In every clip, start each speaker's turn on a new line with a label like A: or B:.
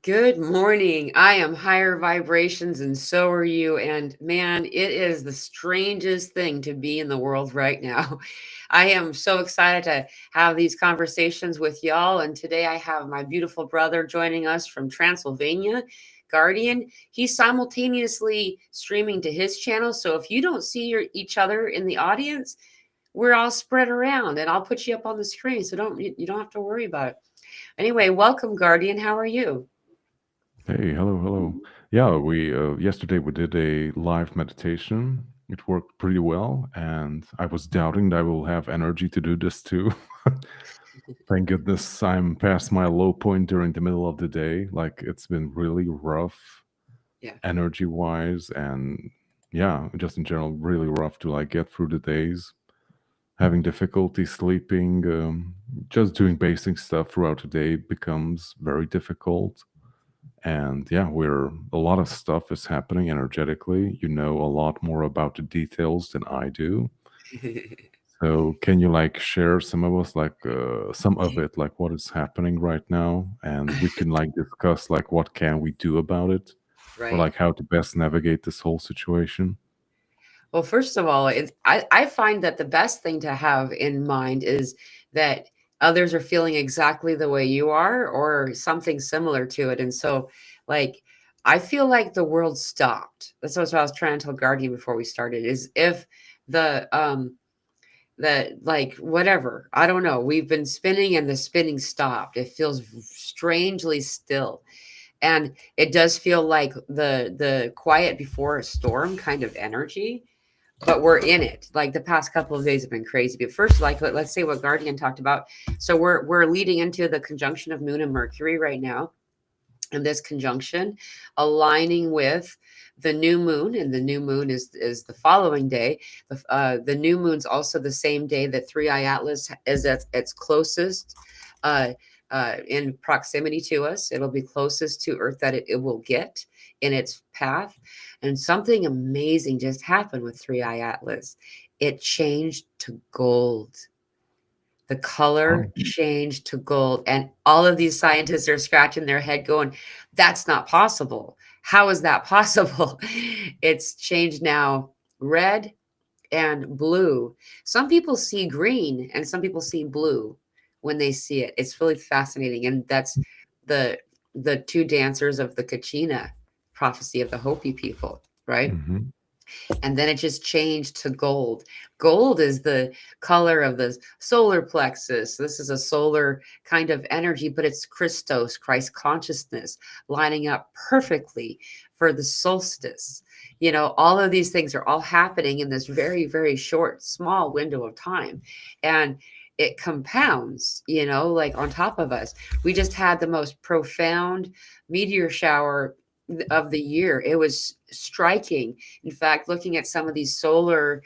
A: Good morning. I am higher vibrations and so are you. And man, it is the strangest thing to be in the world right now. I am so excited to have these conversations with y'all. And today I have my beautiful brother joining us from Transylvania, Guardian. He's simultaneously streaming to his channel. So if you don't see each other in the audience, we're all spread around and I'll put you up on the screen. So you don't have to worry about it. Anyway, welcome, Guardian. How are you?
B: Hey, hello, hello. Yeah, we yesterday we did a live meditation. It worked pretty well, and I was doubting that I will have energy to do this too. Thank goodness I'm past my low point during the middle of the day. Like it's been really rough
A: Yeah.
B: energy wise, and yeah, just in general, really rough to like get through the days. Having difficulty sleeping, just doing basic stuff throughout the day becomes very difficult. And yeah, we're a lot of stuff is happening energetically. You know a lot more about the details than I do. So can you like share some of us like some of it, like what is happening right now, and we can like discuss like what can we do about it, or
A: Right.
B: like how to best navigate this whole situation.
A: Well, first of all, I find that the best thing to have in mind is that others are feeling exactly the way you are or something similar to it. And so, like, I feel like the world stopped. That's what I was trying to tell Guardian before we started is if the, like, whatever, I don't know, we've been spinning and the spinning stopped. It feels strangely still. And it does feel like the quiet before a storm kind of energy, but we're in it. Like the past couple of days have been crazy. But first, like let's say what Guardian talked about. So we're leading into the conjunction of Moon and Mercury right now, and this conjunction aligning with the new moon, and the new moon is the following day. The new moon's also the same day that Three Eye Atlas is at its closest. Uh, in proximity to us, it'll be closest to Earth that it will get in its path. And something amazing just happened with Three Eye Atlas. It changed to gold. The color
B: Oh,
A: changed to gold. And all of these scientists are scratching their head going, that's not possible. How is that possible? It's changed now red and blue. Some people see green and some people see blue when they see it. It's really fascinating. And that's the the two dancers of the Kachina prophecy of the Hopi people, right?
B: mm-hmm.
A: And then it just changed to gold. Gold is the color of the solar plexus. This is a solar kind of energy, but it's Christos, Christ consciousness, lining up perfectly for the solstice. You know, all of these things are all happening in this very, very short, small window of time. And it compounds, you know, like on top of us. We just had the most profound meteor shower of the year. It was striking. In fact, looking at some of these solar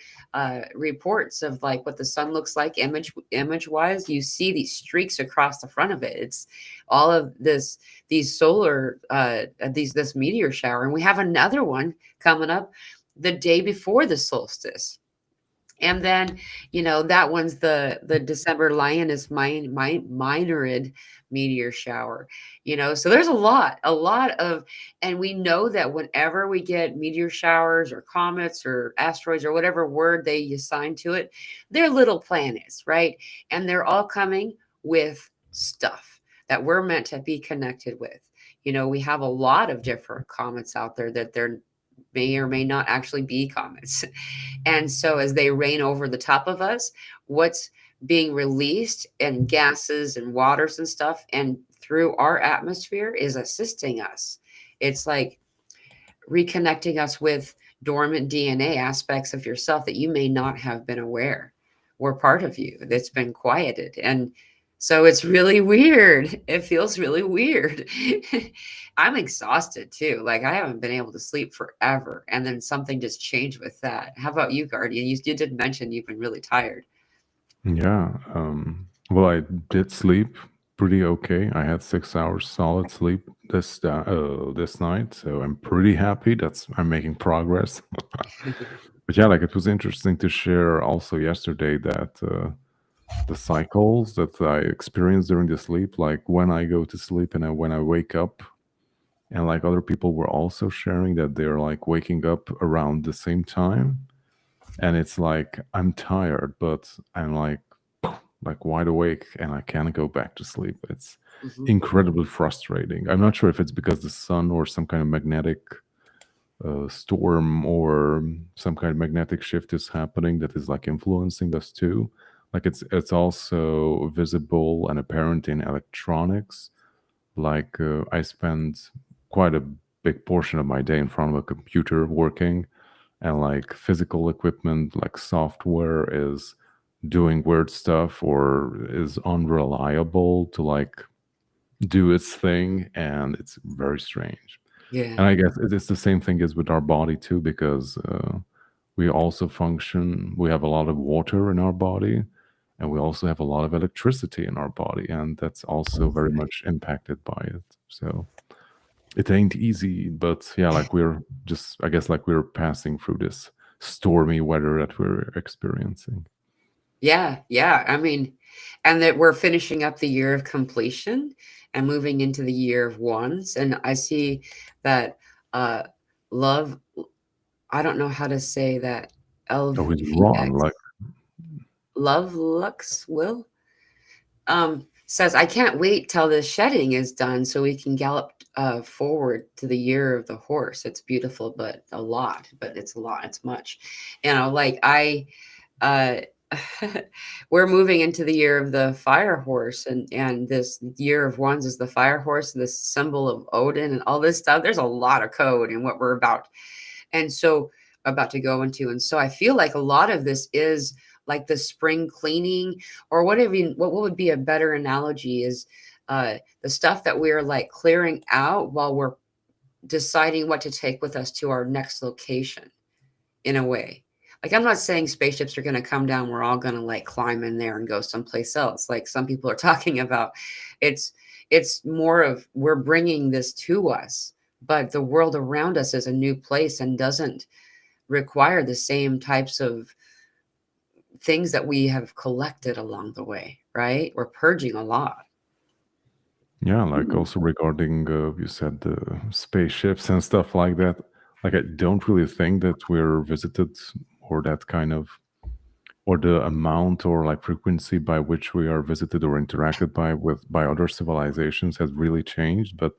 A: reports of like what the sun looks like image wise, you see these streaks across the front of it. It's all of these solar these this meteor shower, and we have another one coming up the day before the solstice. And then, you know, that one's the December Lioness Minorid meteor shower. You know, so there's a lot of, and we know that whenever we get meteor showers or comets or asteroids or whatever word they assign to it, they're little planets, right? And they're all coming with stuff that we're meant to be connected with. You know, we have a lot of different comets out there that there may or may not actually be comets. And so as they rain over the top of us, what's being released and gases and waters and stuff and through our atmosphere is assisting us. It's like reconnecting us with dormant DNA aspects of yourself that you may not have been aware were part of you that's been quieted. And so it's really weird. It feels really weird. I'm exhausted too. Like I haven't been able to sleep forever. And then something just changed with that. How about you, Guardian? You did mention you've been really tired.
B: Yeah. Well, I did sleep pretty okay. I had 6 hours solid sleep this night, so I'm pretty happy. That's I'm making progress. But yeah, like it was interesting to share also yesterday that the cycles that I experience during the sleep, like when I go to sleep and when I wake up, and like other people were also sharing that they're like waking up around the same time, and it's like I'm tired, but I'm like wide awake and I can't go back to sleep. It's
A: Hmm.
B: incredibly frustrating. I'm not sure if it's because the sun or some kind of magnetic storm or some kind of magnetic shift is happening that is like influencing us too. Like it's also visible and apparent in electronics. Like I spend quite a big portion of my day in front of a computer working, and like physical equipment like software is doing weird stuff or is unreliable to like do its thing, and it's very strange.
A: Yeah.
B: And I guess it's the same thing as with our body too, because we also function. We have a lot of water in our body, and we also have a lot of electricity in our body, and that's also
A: That's
B: very
A: right.
B: much impacted by it. So it ain't easy, but yeah, like we're just, I guess, like we're passing through this stormy weather that we're experiencing.
A: Yeah, yeah. I mean, and that we're finishing up the year of completion and moving into the year of ones. And I see that uh love, I don't know how to say that.
B: Oh, he's
A: LVX,
B: wrong. Like,
A: Love Lux will says, I can't wait till the shedding is done so we can gallop forward to the year of the horse. It's beautiful, but a lot, but it's a lot, it's much. You know, like uh we're moving into the year of the fire horse, and this year of ones is the fire horse, this symbol of Odin and all this stuff. There's a lot of code in what we're about, and so about to go into. And so I feel like a lot of this is like the spring cleaning, or whatever what would be a better analogy is uh the stuff that we're like clearing out while we're deciding what to take with us to our next location, in a way. Like, I'm not saying spaceships are going to come down, we're all going to like climb in there and go someplace else like some people are talking about. It's it's more of we're bringing this to us, but the world around us is a new place and doesn't require the same types of things that we have collected along the way, right? We're purging a lot.
B: yeah, like
A: Mm.
B: also regarding, you said the spaceships and stuff like that. Like, I don't really think that we're visited, or that kind of, or the amount or like frequency by which we are visited or interacted by other civilizations has really changed. But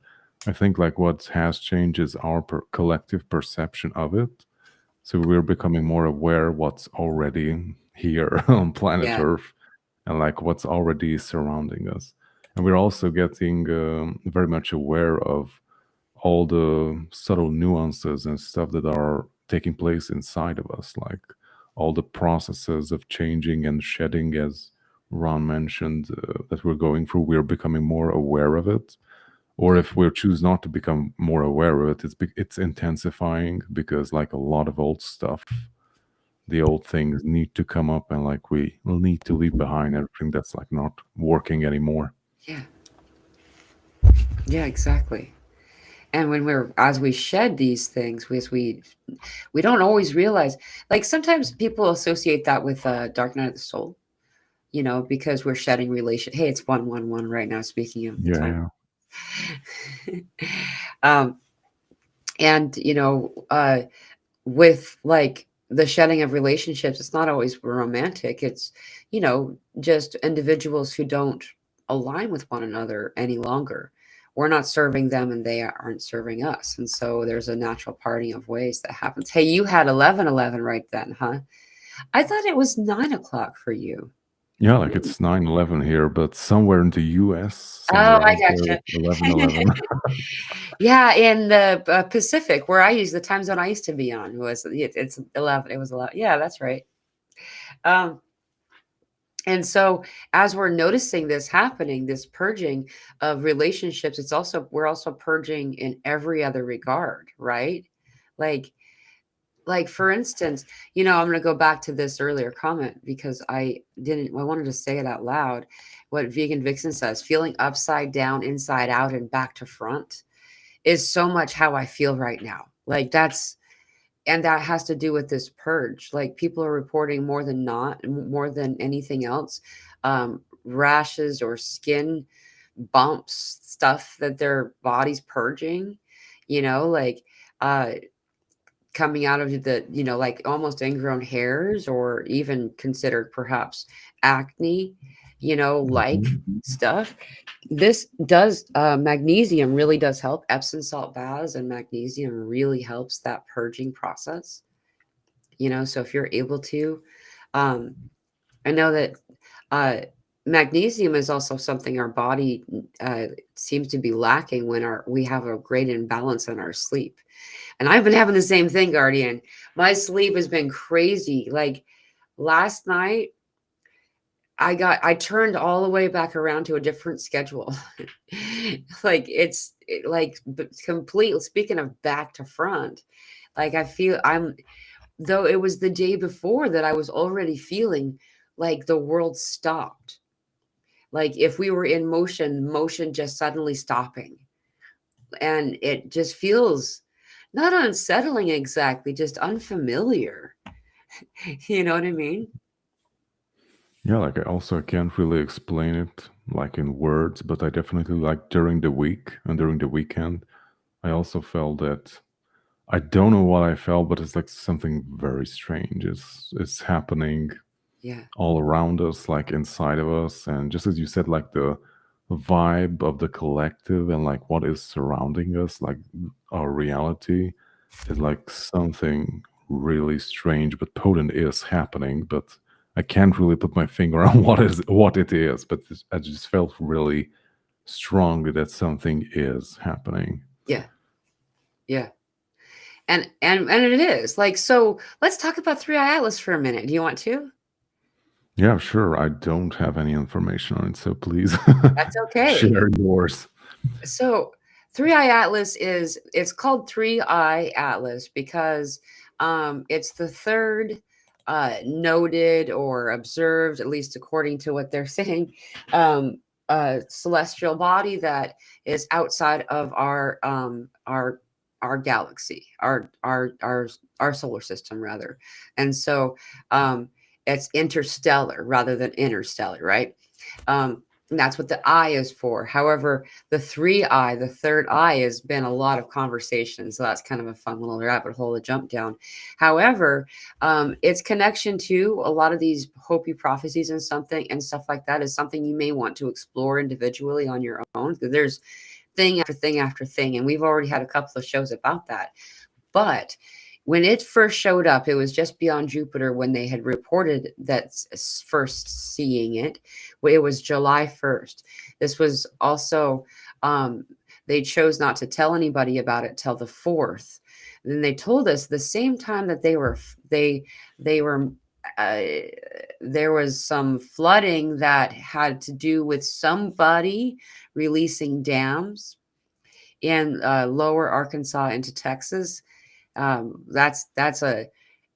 B: I think like what has changed is our collective perception of it. So we're becoming more aware what's already here on planet
A: Yeah,
B: Earth, and like what's already surrounding us. And we're also getting very much aware of all the subtle nuances and stuff that are taking place inside of us, like all the processes of changing and shedding, as Ron mentioned, that we're going through. We're becoming more aware of it. Or if we choose not to become more aware of it, it's intensifying, because like a lot of old stuff, the old things need to come up, and like we will need to leave behind everything that's like not working anymore.
A: yeah, yeah, exactly. And when we're as we shed these things, we don't always realize, like sometimes people associate that with dark night of the soul, because we're shedding relation. Hey, it's 111 right now, speaking of the
B: Yeah,
A: time.
B: yeah.
A: um and with like the shedding of relationships, it's not always romantic. It's just individuals who don't align with one another any longer. We're not serving them and they aren't serving us, and so there's a natural parting of ways that happens. Hey, you had 11:11 right then, huh? I thought it was 9 o'clock for you.
B: Yeah, like it's 9/11 here, but somewhere in the US,
A: Oh,
B: somewhere
A: I
B: out there,
A: gotcha.
B: it's 11/11.
A: Yeah, in the Pacific, where I use the time zone I used to be on it's 11. It was 11. Yeah, that's right. Um, and so as we're noticing this happening, this purging of relationships, we're also purging in every other regard, right? Like like for instance, I'm going to go back to this earlier comment because I wanted to say it out loud. What Vegan Vixen says, feeling upside down, inside out, and back to front is so much how I feel right now. Like and that has to do with this purge. Like people are reporting more than anything else, rashes or skin bumps, stuff that their body's purging, like uh coming out of the, like almost ingrown hairs, or even considered perhaps acne, like
B: Mhm.
A: stuff. This does, magnesium really does help. Epsom salt baths and magnesium really helps that purging process, so if you're able to, um, I know that uh, magnesium is also something our body seems to be lacking when we have a great imbalance in our sleep. And I've been having the same thing, Guardian. My sleep has been crazy. Like last night, I turned all the way back around to a different schedule. Like complete. Speaking of back to front, like I feel though it was the day before that I was already feeling like the world stopped. Like if we were in motion, motion just suddenly stopping. And it just feels not unsettling exactly, just unfamiliar. You know what I mean?
B: Yeah, like I can't really explain it like in words, but I definitely like during the week and during the weekend, I also felt that I don't know what I felt, but it's like something very strange is happening
A: Yeah.
B: all around us, like inside of us. And just as you said, like the vibe of the collective and like what is surrounding us, like our reality is like something really strange but potent is happening. But I can't really put my finger on what it is. But I just felt really strongly that something is happening.
A: Yeah. Yeah. And it is. Like, so let's talk about Three Eye Atlas for a minute. Do you want to?
B: Yeah, sure. I don't have any information on it, so please
A: That's okay.
B: share yours.
A: So Three Eye Atlas it's called Three Eye Atlas because it's the third noted or observed, at least according to what they're saying, celestial body that is outside of our galaxy, our solar system rather. And so it's interstellar rather than interstellar, right? And that's what the eye is for. However, the third eye, has been a lot of conversation. So that's kind of a fun little rabbit hole to jump down. However, its connection to a lot of these Hopi prophecies and stuff like that is something you may want to explore individually on your own. Because there's thing after thing after thing, and we've already had a couple of shows about that. But when it first showed up, it was just beyond Jupiter when they had reported that first seeing it. It was July 1st. This was also, they chose not to tell anybody about it till the 4th. Then they told us the same time that they were uh, there was some flooding that had to do with somebody releasing dams in lower Arkansas into Texas. That's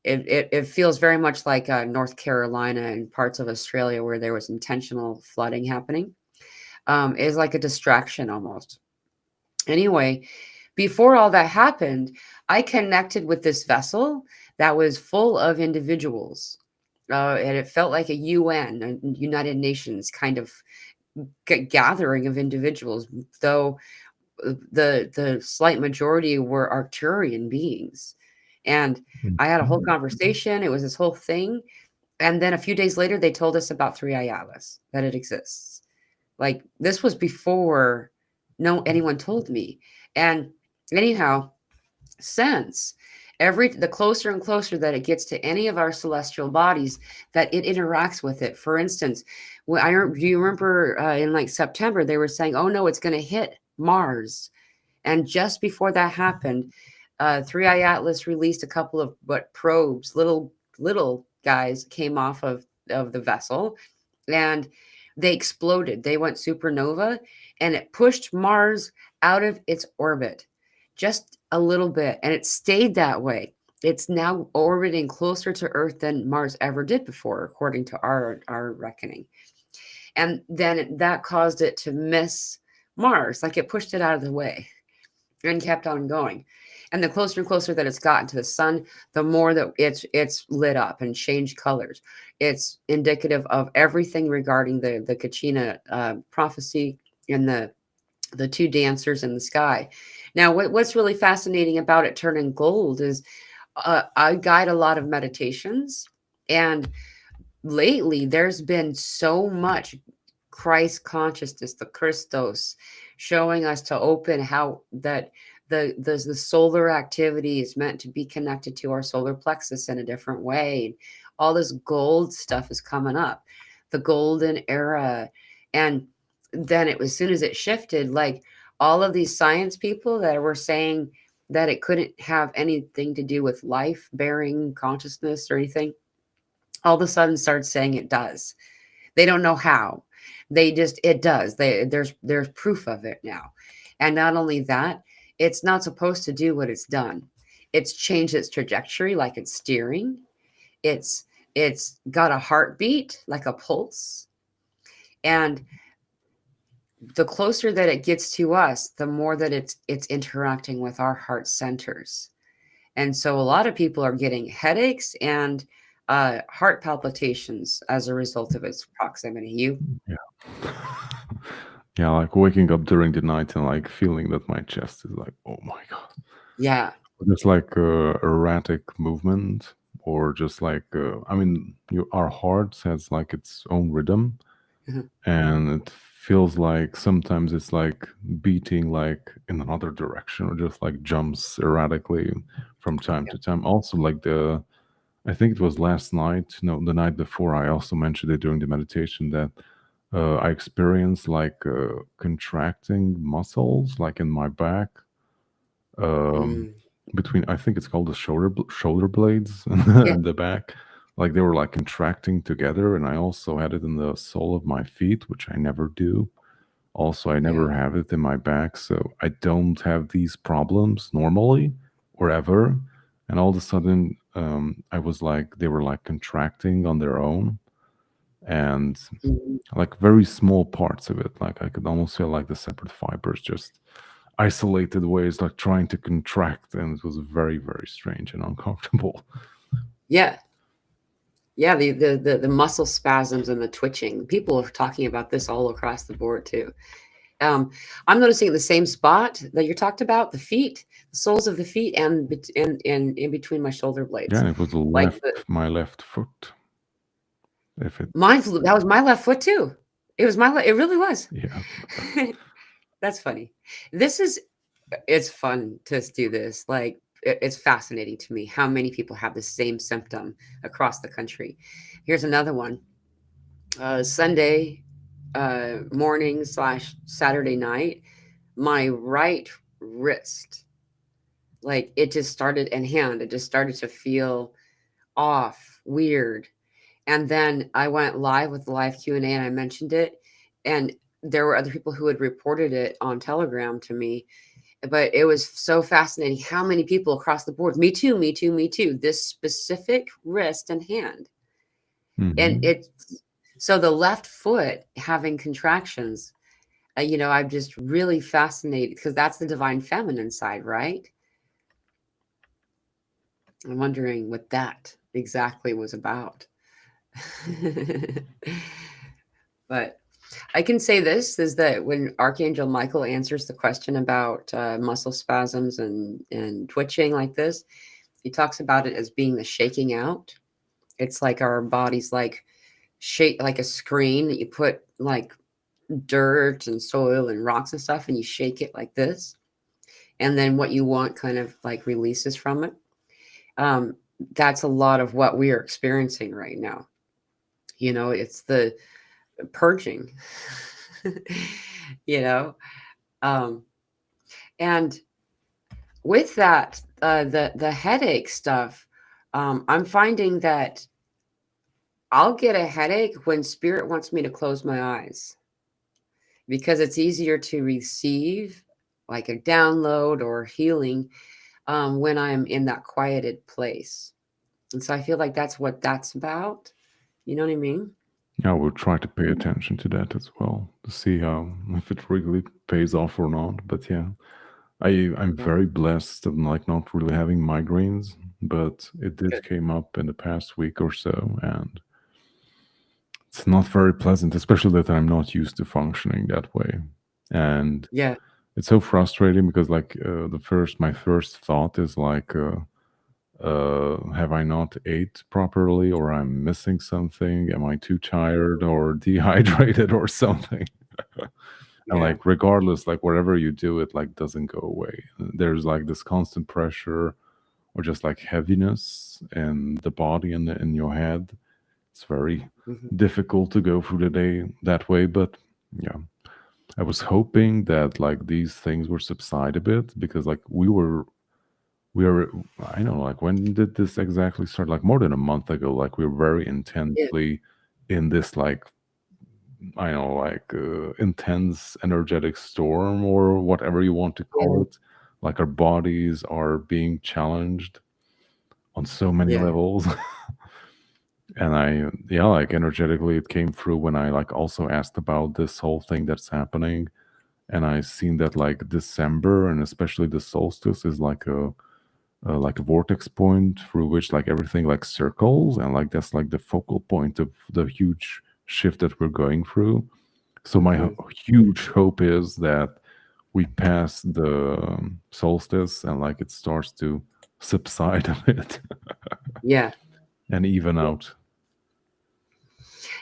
A: it feels very much like North Carolina and parts of Australia where there was intentional flooding happening. Is like a distraction almost. Anyway, before all that happened, I connected with this vessel that was full of individuals. And it felt like a UN, a United Nations kind of gathering of individuals, though the slight majority were Arcturian beings. And I had a whole
B: Mhm.
A: conversation. It was this whole thing. And then a few days later, they told us about Three Eye Atlas, that it exists. Like this was before anyone told me. And anyhow, since the closer and closer that it gets to any of our celestial bodies, that it interacts with it. For instance, do you remember in like September they were saying, "Oh no, it's going to hit Mars." And just before that happened, Three Eye Atlas released a couple of probes, little guys came off of the vessel, and they exploded. They went supernova, and it pushed Mars out of its orbit just a little bit, and it stayed that way. It's now orbiting closer to Earth than Mars ever did before, according to our reckoning. And then that caused it to miss Mars, like it pushed it out of the way and kept on going. And the closer and closer that it's gotten to the sun, the more that it's lit up and changed colors. It's indicative of everything regarding the Kachina prophecy, and the two dancers in the sky. Now, what's really fascinating about it turning gold is I guide a lot of meditations, and lately there's been so much Christ consciousness, the Christos, showing us to open how that the solar activity is meant to be connected to our solar plexus in a different way. All this gold stuff is coming up, the golden era, and then it was, as soon as it shifted, like all of these science people that were saying that it couldn't have anything to do with life bearing consciousness or anything, all of a sudden started saying it does. They don't know how. They just it does. There's proof of it now. And not only that, it's not supposed to do what it's done. It's changed its trajectory like it's steering. It's it's got a heartbeat like a pulse. And the closer that it gets to us, the more that it's interacting with our heart centers. And so a lot of people are getting headaches and heart palpitations as a result of its proximity. You?
B: Yeah. Yeah, like waking up during the night and like feeling that my chest is like, oh my god.
A: Yeah.
B: Just like erratic movement, or just like I mean, our heart has like its own rhythm,
A: Mhm.
B: and it feels like sometimes it's like beating like in another direction, or just like jumps erratically from time
A: Yeah.
B: to time. Also, like I think it was last night, no, the night before, I also mentioned it during the meditation that I experienced like contracting muscles like in my back, um,
A: Mm.
B: between, I think it's called the shoulder blades
A: Yeah.
B: in the back. Like they were like contracting together, and I also had it in the sole of my feet, which I never do. Also, I
A: Yeah.
B: never have it in my back, so I don't have these problems normally or ever. And all of a sudden, I was like, they were like contracting on their own, and
A: Mhm.
B: like very small parts of it. Like I could almost feel like the separate fibers just isolated ways, like trying to contract, and it was very, very strange and uncomfortable.
A: Yeah. Yeah. The muscle spasms and the twitching. People are talking about this all across the board too. Um, I'm noticing the same spot that you talked about, the feet, the soles of the feet, and in between my shoulder
B: Yeah,
A: blades.
B: and it was the
A: Like
B: left, my left foot. If it,
A: that was my left foot too. It was it really was.
B: yeah,
A: That's funny. This is it's fun to do this. Like it's fascinating to me how many people have the same symptom across the country. Here's another one. Sunday morning slash Saturday night, my right wrist, like it just started, and hand, it just started to feel off, weird. And then I went live with the live Q&A and I mentioned it, and there were other people who had reported it on Telegram to me. But it was so fascinating how many people across the board, me too, me too, me too, this specific wrist and hand. And
B: hmm,
A: it, so the left foot having contractions, I'm just really fascinated because that's the divine feminine side, right? I'm wondering what that exactly was about. But I can say this is that when Archangel Michael answers the question about muscle spasms and twitching like this, he talks about it as being the shaking out. It's like our body's like shake, like a screen that you put like dirt and soil and rocks and stuff, and you shake it like this, and then what you want kind of like releases from it. Um, that's a lot of what we are experiencing right now. It's the purging. you know, um, and with that, the headache stuff, I'm finding that I'll get a headache when spirit wants me to close my eyes because it's easier to receive like a download or healing when I'm in that quieted place. And so I feel like that's what that's about. You know what I mean?
B: yeah, we'll try to pay attention to that as well to see how, if it really pays off or not. But yeah, I'm
A: Yeah.
B: very blessed of like not really having migraines, but it did
A: Good.
B: came up in the past week or so, and it's not very pleasant, especially that I'm not used to functioning that way. And
A: Yeah.
B: it's so frustrating because like my first thought is like have I not ate properly, or I'm missing something? Am I too tired or dehydrated or something? And
A: Yeah.
B: like regardless, like wherever you do it, like doesn't go away. There's like this constant pressure or just like heaviness in the body and in your head. It's very
A: Mhm.
B: difficult to go through the day that way. But yeah, I was hoping that like these things were subside a bit, because like we were I don't know, like when did this exactly start? Like more than a month ago. Like we were very
A: Yeah.
B: intensely in this like I don't know, like intense energetic storm or whatever you want to call
A: Yeah.
B: it. Like our bodies are being challenged on so many
A: Yeah.
B: levels. And yeah, like energetically, it came through when I like also asked about this whole thing that's happening. And I seen that like December and especially the solstice is like a vortex point through which like everything like circles, and like that's like the focal point of the huge shift that we're going through. So my
A: Mhm.
B: huge hope is that we pass the solstice and like it starts to subside a bit
A: Yeah.
B: and even out.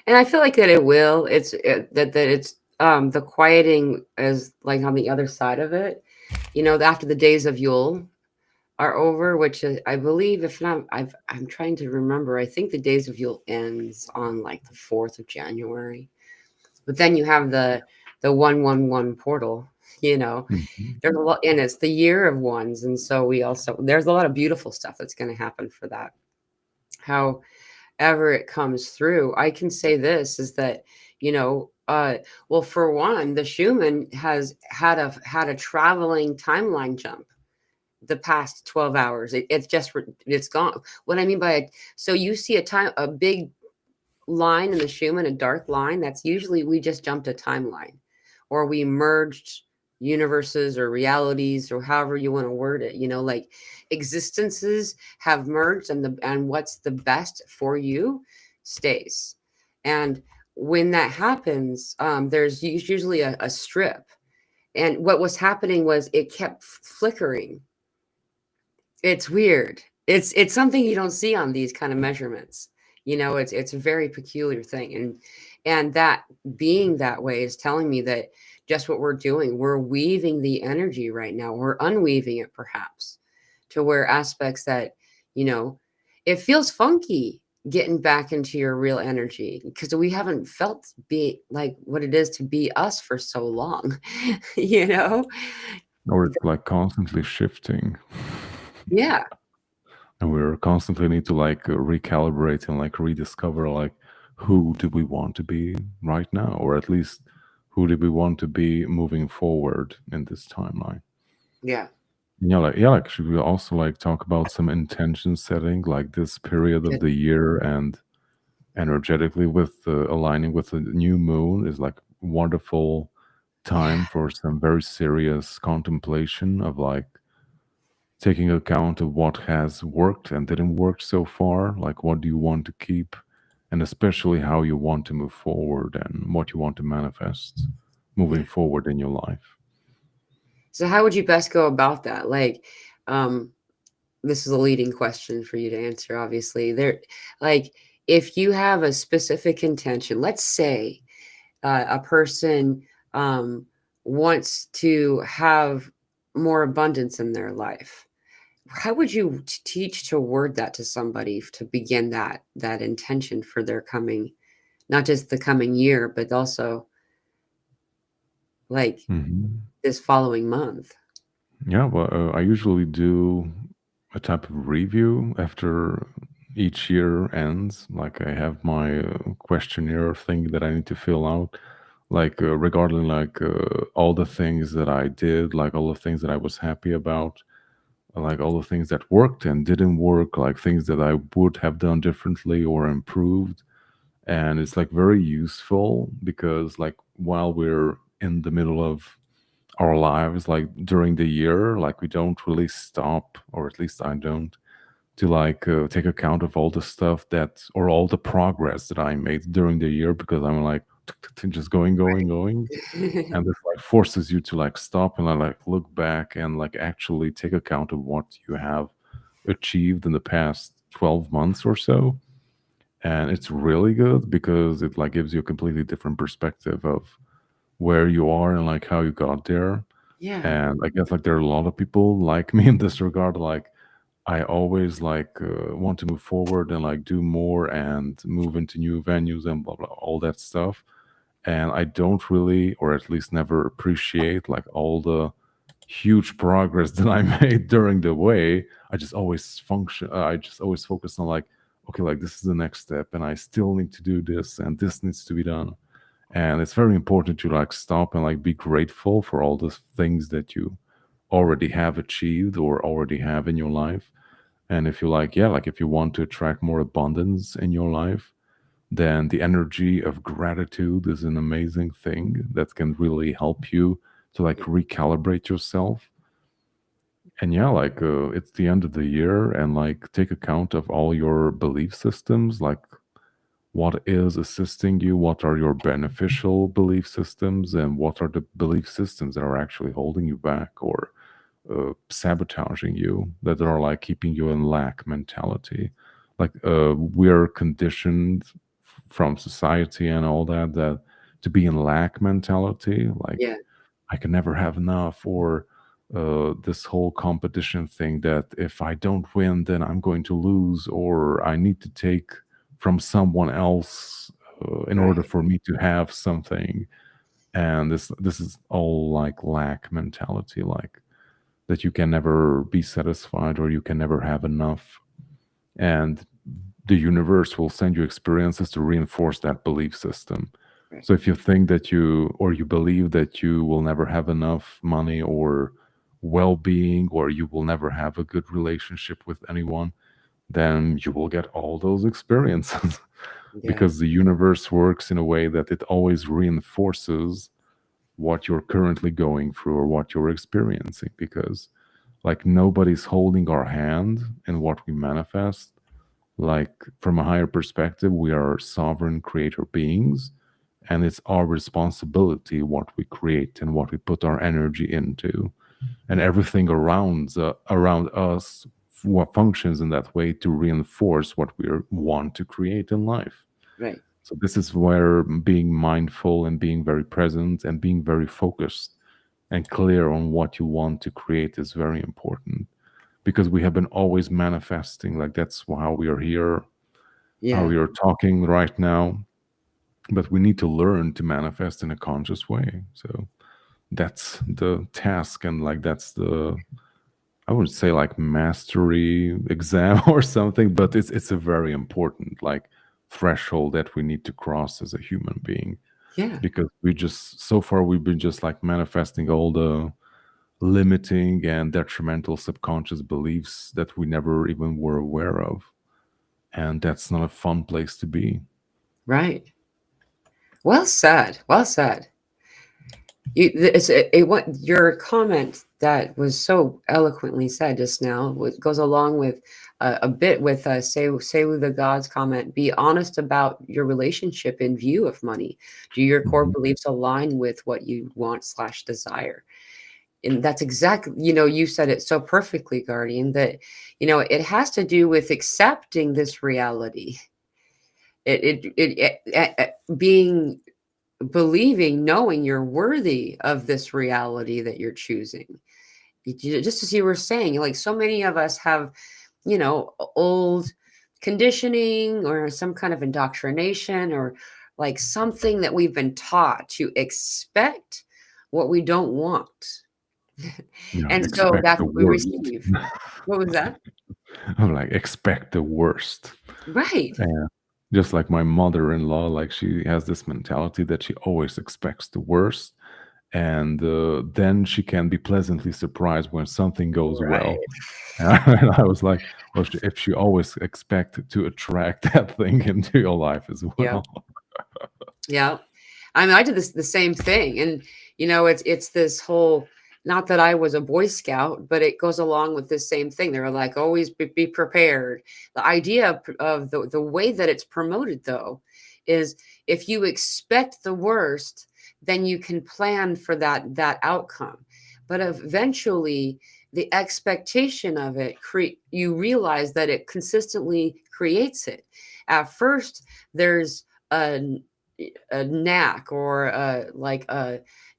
A: And I feel like that it will. That it's the quieting is like on the other side of it. After the days of Yule are over, which is, I believe, if not, I'm trying to remember. I think the days of Yule ends on like the 4th of January. But then you have the 111 portal. You know,
B: Mhm.
A: there's a lot, and it's the year of ones, and so there's a lot of beautiful stuff that's going to happen for that. However it comes through, I can say this is that, you know, well, for one, the Schumann has had a traveling timeline jump the past 12 hours. It's gone. What I mean by it, so you see a big line in the Schumann, a dark line, that's usually we just jumped a timeline, or we merged universes or realities, or however you want to word it. Like existences have merged, and what's the best for you stays. And when that happens, there's usually a strip. And what was happening was it kept flickering. It's weird. It's something you don't see on these kind of measurements. It's a very peculiar thing, and that being that way is telling me that just what we're doing, we're weaving the energy right now. We're unweaving it perhaps to where aspects that, you know, it feels funky getting back into your real energy because we haven't felt be like what it is to be us for so long, you know?
B: Or it's like constantly shifting.
A: Yeah,
B: And we're constantly need to like recalibrate and like rediscover like who do we want to be right now, or at least who do we want to be moving forward in this timeline.
A: yeah.
B: Yeah, like should we also like talk about some intention setting, like this period of the year, and energetically with aligning with the new moon is like wonderful
A: Yeah,
B: time for some very serious contemplation of like taking account of what has worked and didn't work so far, like what do you want to keep, and especially how you want to move forward and what you want to manifest moving
A: yeah.
B: forward in your life.
A: So how would you best go about that? Like, um, this is a leading question for you to answer, obviously. Like, if you have a specific intention, let's say a person um, wants to have more abundance in their life. How would you teach to word that to somebody to begin that intention for their coming, not just the coming year, but also like
B: Hmm.
A: this following month?
B: Yeah, well, I usually do a type of review after each year ends. Like I have my questionnaire thing that I need to fill out, like regarding like all the things that I did, like all the things that I was happy about, like all the things that worked and didn't work, like things that I would have done differently or improved. And it's like very useful because like while we're in the middle of our lives, like during the year, like we don't really stop, or at least I don't, to like take account of all the stuff that or all the progress that I made during the year, because I'm like just going, and this like forces you to like stop and like look back and like actually take account of what you have achieved in the past 12 months or so. And it's really good because it like gives you a completely different perspective of where you are and like how you got there.
A: Yeah.
B: And I guess like there are a lot of people like me in this regard. Like I always like want to move forward and like do more and move into new venues and blah blah all that stuff. And I don't really, or at least never appreciate like all the huge progress that I made during the way. I just always function. I just always focus on like, okay, like this is the next step, and I still need to do this, and this needs to be done. And it's very important to like stop and like be grateful for all the things that you already have achieved or already have in your life. And if you like, yeah, like if you want to attract more abundance in your life, then the energy of gratitude is an amazing thing that can really help you to like recalibrate yourself. And yeah, like it's the end of the year, and like take account of all your belief systems, like what is assisting you, what are your beneficial belief systems, and what are the belief systems that are actually holding you back or sabotaging you, that are like keeping you in lack mentality. Like we're conditioned from society and all that, that to be in lack mentality, like
A: Yeah.
B: I can never have enough, or this whole competition thing that if I don't win, then I'm going to lose, or I need to take from someone else in order
A: Right.
B: for me to have something. And this is all like lack mentality, like that you can never be satisfied or you can never have enough. And the universe will send you experiences to reinforce that belief system.
A: Right.
B: So if you think that you, or you believe that you will never have enough money or well-being, or you will never have a good relationship with anyone, then you will get all those experiences.
A: Yeah.
B: Because the universe works in a way that it always reinforces what you're currently going through or what you're experiencing, because like nobody's holding our hand in what we manifest. Like from a higher perspective, we are sovereign creator beings, and it's our responsibility what we create and what we put our energy into, and everything around us what functions in that way to reinforce what we want to create in life.
A: Right.
B: So this is where being mindful and being very present and being very focused and clear on what you want to create is very important, because we have been always manifesting. Like that's how we are here, how
A: Yeah.
B: we are talking right now. But we need to learn to manifest in a conscious way. So that's the task, and like that's the, I wouldn't say like mastery exam or something, but it's a very important like threshold that we need to cross as a human being,
A: Yeah.
B: because we just so far we've been just like manifesting all the limiting and detrimental subconscious beliefs that we never even were aware of, and that's not a fun place to be.
A: Right. Well said. Well said. What your comment that was so eloquently said just now goes along with a bit with say with the God's comment. Be honest about your relationship in view of money. Do your core
B: Mhm.
A: beliefs align with what you want slash desire? And that's exactly, you said it so perfectly, Guardian, that it has to do with accepting this reality. Being believing, knowing you're worthy of this reality that you're choosing. Just as you were saying, like so many of us have, old conditioning or some kind of indoctrination or like something that we've been taught to expect what we don't want.
B: Yeah,
A: And so
B: expect
A: that's
B: the
A: what we
B: worst.
A: receive. What was that?
B: I'm like, expect the worst.
A: Right.
B: Yeah. Just like my mother-in-law, like she has this mentality that she always expects the worst, and then she can be pleasantly surprised when something goes well.
A: Right.
B: And I was like, well, if she always expect to attract that thing into your life as
A: Yeah.
B: well.
A: Yeah. I mean, I did the same thing, and it's this whole. Not that I was a Boy Scout, but it goes along with this same thing. They're like, always be prepared. The idea of the way that it's promoted, though, is if you expect the worst, then you can plan for that outcome. But eventually, the expectation of it, you realize that it consistently creates it. At first, there's a, a knack, or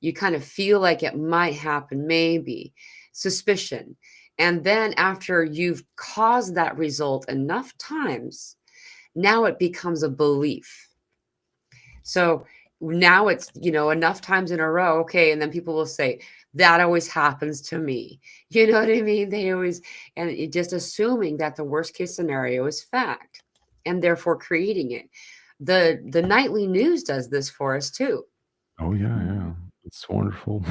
A: you kind of feel like it might happen, maybe suspicion. And then after you've caused that result enough times, now it becomes a belief. So now it's, enough times in a row, okay, and then people will say, that always happens to me. You know what I mean? They always, and just assuming that the worst case scenario is fact, and therefore creating it. The nightly news does this for us too.
B: Oh yeah, yeah. It's wonderful.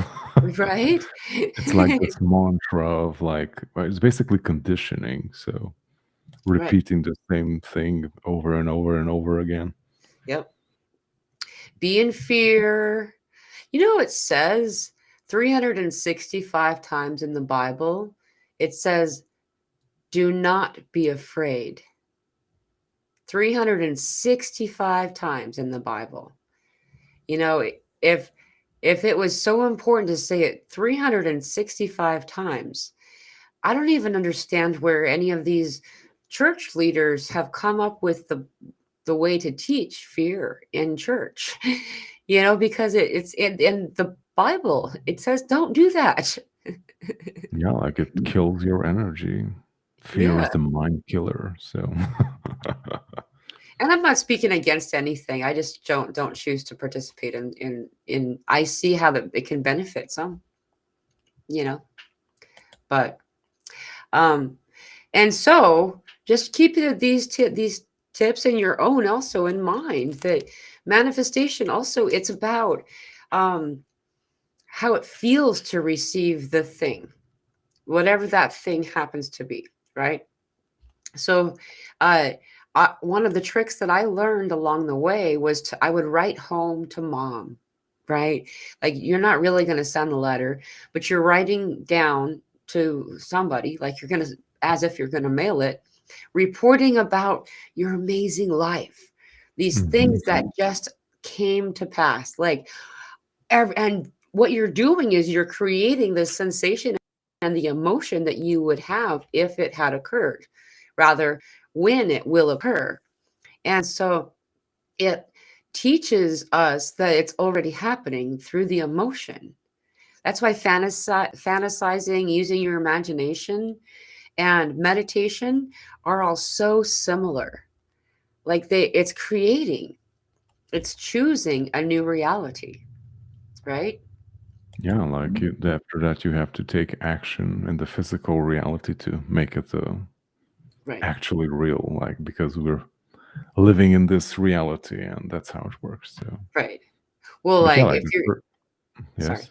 A: Right?
B: It's like this mantra of like, well, it's basically conditioning. So
A: Right.
B: repeating the same thing over and over and over again.
A: Yep. Be in fear. It says 365 times in the Bible, it says, do not be afraid. 365 times in the Bible. If it was so important to say it 365 times, I don't even understand where any of these church leaders have come up with the way to teach fear in church. Because it's in the Bible. It says don't do that.
B: Yeah, like it kills your energy. Fear
A: Yeah.
B: is the mind killer. So
A: And I'm not speaking against anything. I just don't choose to participate in I see how that it can benefit some, you know. But um and so just keep these tips and your own also in mind, that manifestation also, it's about um how it feels to receive the thing, whatever that thing happens to be, right? So, uh, one of the tricks that I learned along the way was I would write home to mom, right? Like, you're not really going to send the letter, but you're writing down to somebody, like you're going to, as if you're going to mail it, reporting about your amazing life, these things
B: Mhm.
A: that just came to pass. Like, and what you're doing is you're creating this sensation and the emotion that you would have if it had occurred, rather when it will occur. And so it teaches us that it's already happening through the emotion. That's why fantasizing, using your imagination, and meditation are all so similar. Like, it's creating, it's choosing a new reality, right?
B: Yeah, like after that, you have to take action in the physical reality to make it
A: Right.
B: actually real. Like because we're living in this reality, and that's how it works. So,
A: Right. Well,
B: but yeah,
A: like
B: like
A: if you're sorry.
B: yes.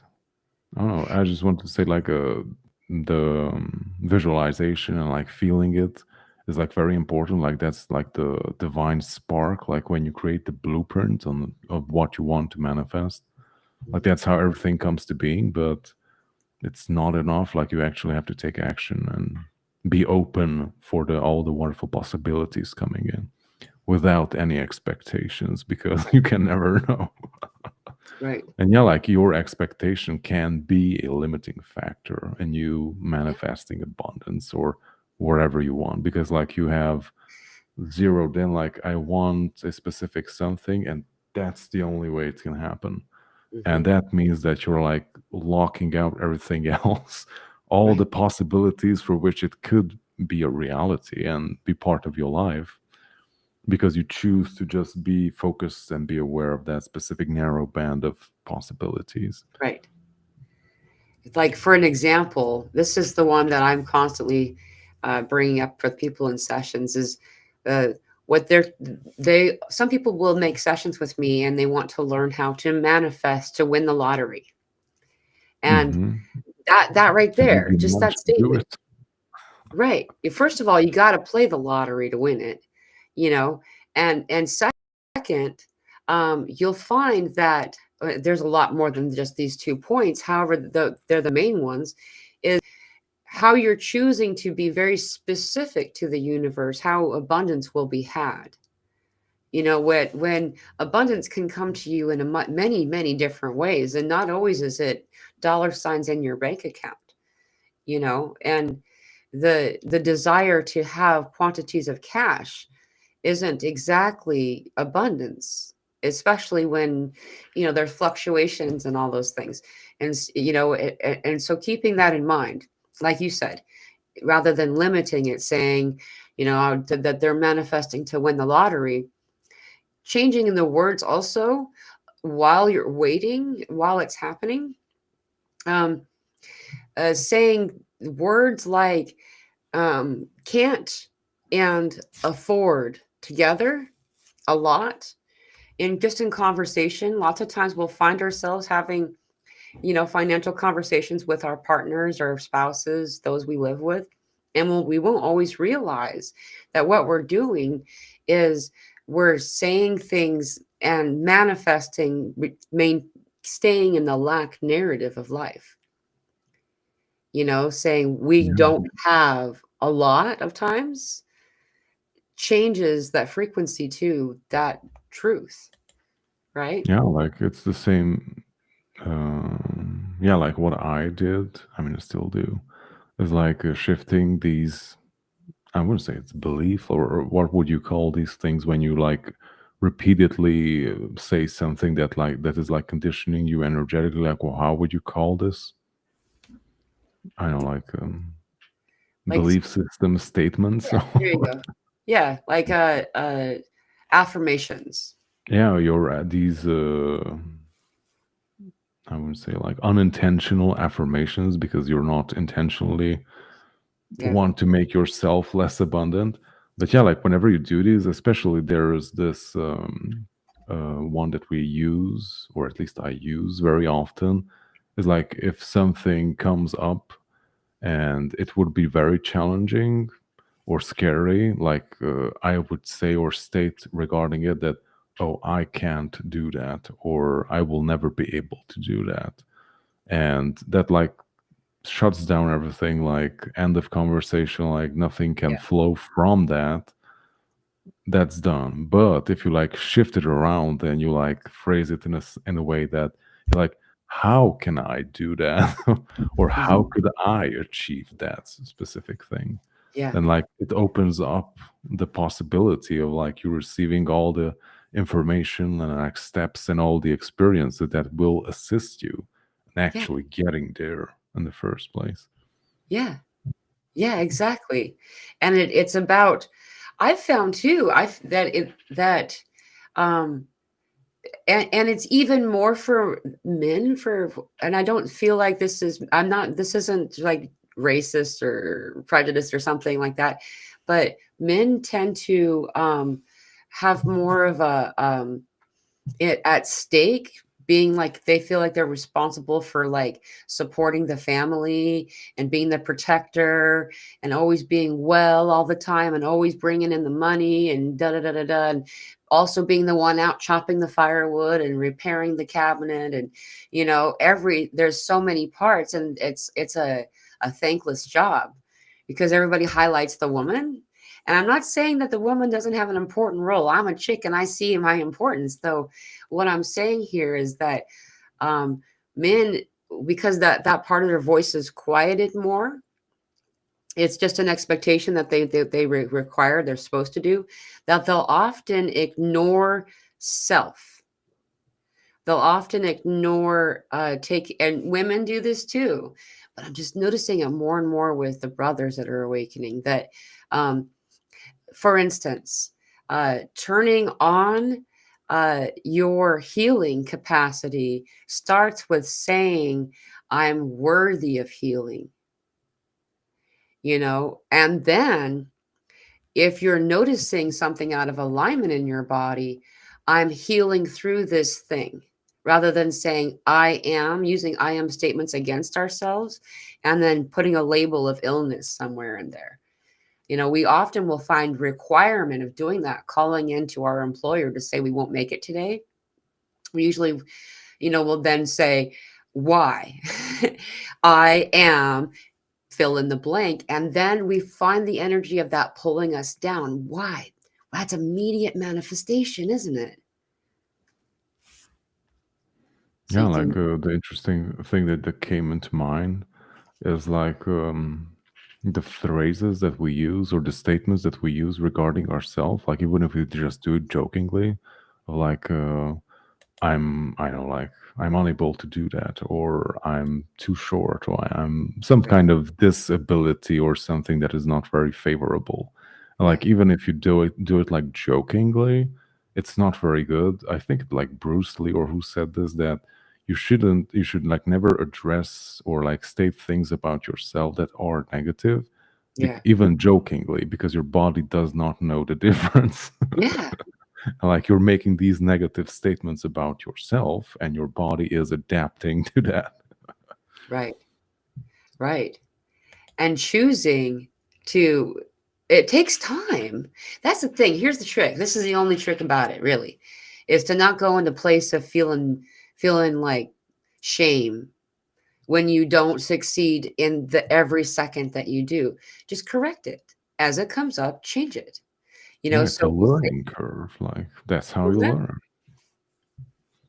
B: Oh, I just want to say like the visualization and like feeling it is like very important. Like that's like the divine spark. Like when you create the blueprint on of what you want to manifest, like that's how everything comes to being. But it's not enough. Like you actually have to take action and be open for the all the wonderful possibilities coming in without any expectations because you can never know.
A: Right.
B: And yeah, like your expectation can be a limiting factor in you
A: Yeah.
B: manifesting abundance or wherever you want because like you have zeroed in like I want a specific something and that's the only way it can happen.
A: Hmm.
B: And that means that you're like locking out everything else, all the
A: Right.
B: possibilities for which it could be a reality and be part of your life because you choose to just be focused and be aware of that specific narrow band of possibilities.
A: Right. Like, for an example, this is the one that I'm constantly bringing up for people in sessions is uh, what they some people will make sessions with me and they want to learn how to manifest to win the lottery. And
B: Mhm.
A: that right
B: And you've
A: there,
B: been
A: just that
B: managed to do
A: statement.
B: it.
A: Right. First of all, you got to play the lottery to win it, you know. And second, you'll find that there's a lot more than just these 2 points. However, they're the main ones. Is how you're choosing to be very specific to the universe, how abundance will be had. When abundance can come to you in many, many different ways, and not always is it dollar signs in your bank account, and the desire to have quantities of cash isn't exactly abundance, especially when there's fluctuations and all those things. And so keeping that in mind, like you said, rather than limiting it, saying that they're manifesting to win the lottery, changing in the words also while you're waiting, while it's happening, um, saying words like can't and afford together a lot. And just in conversation, lots of times we'll find ourselves having financial conversations with our partners or spouses, those we live with, and we won't always realize that what we're doing is we're saying things and manifesting, staying in the lack narrative of life. Saying we
B: Yeah.
A: don't have a lot of times changes that frequency to that truth, right?
B: Yeah, like it's the same. Yeah, like what I did, I mean, I still do, is like shifting these. I wouldn't say it's belief, or what would you call these things when you like repeatedly say something that is like conditioning you energetically. Like, well, how would you call this? I don't know, like
A: Like,
B: belief system statements.
A: yeah, there you go. Yeah, like affirmations.
B: Yeah, your these I would say like unintentional affirmations, because you're not intentionally
A: Yeah,
B: want to make yourself less abundant. But yeah, like whenever you do these, especially there's this one that we use, or at least I use very often, is like if something comes up and it would be very challenging or scary, like I would say or state regarding it that, oh, I can't do that, or I will never be able to do that. And that like shuts down everything, like end of conversation, like nothing can
A: yeah,
B: flow from that. That's done. But if you like shift it around and you like phrase it in a way that you're like, how can I do that? Or how
A: hmm,
B: could I achieve that specific thing?
A: yeah,
B: Then like it opens up the possibility of like you receiving all the information and like steps and all the experiences that will assist you in
A: yeah,
B: actually getting there in the first place.
A: yeah, yeah, exactly. And it's about, I've found too, um, and it's even more for men, and I don't feel like this isn't like racist or prejudiced or something like that, but men tend to have more of a it at stake, being like they feel like they're responsible for like supporting the family and being the protector and always being well all the time and always bringing in the money and da da da da da, and also being the one out chopping the firewood and repairing the cabinet, and every there's so many parts, and it's a thankless job because everybody highlights the woman. And I'm not saying that the woman doesn't have an important role. I'm a chick and I see my importance. Though what I'm saying here is that um, men, because that part of their voice is quieted more, it's just an expectation that they require, they're supposed to do, that they'll often ignore self. They'll often ignore, take, and women do this too. But I'm just noticing it more and more with the brothers that are awakening that, um, for instance, turning on your healing capacity starts with saying, I'm worthy of healing, and then if you're noticing something out of alignment in your body, I'm healing through this thing. Rather than saying I am, using I am statements against ourselves and then putting a label of illness somewhere in there. We often will find requirement of doing that, calling into our employer to say we won't make it today. We usually, will then say, why? I am fill in the blank. And then we find the energy of that pulling us down. Why? That's immediate manifestation, isn't it? So
B: Yeah,
A: you
B: like
A: can,
B: the interesting thing that came into mind is like the phrases that we use or the statements that we use regarding ourselves. Like even if we just do it jokingly, like I know, like I'm unable to do that, or I'm too short, or I'm some
A: right,
B: kind of disability, or something that is not very favorable. Like
A: right,
B: even if you do it like jokingly, it's not very good. I think like Bruce Lee or who said this, that you should like never address or like state things about yourself that are negative,
A: yeah,
B: even jokingly, because your body does not know the difference.
A: yeah,
B: Like you're making these negative statements about yourself and your body is adapting to that.
A: right, right. And choosing to, it takes time. That's the thing. Here's the trick. This is the only trick about it, really, is to not go into place of feeling like shame when you don't succeed in the every second that you do. Just correct it as it comes up, change it.
B: Yeah, it's a
A: So we say,
B: learning curve. Like that's how you
A: exactly.
B: learn.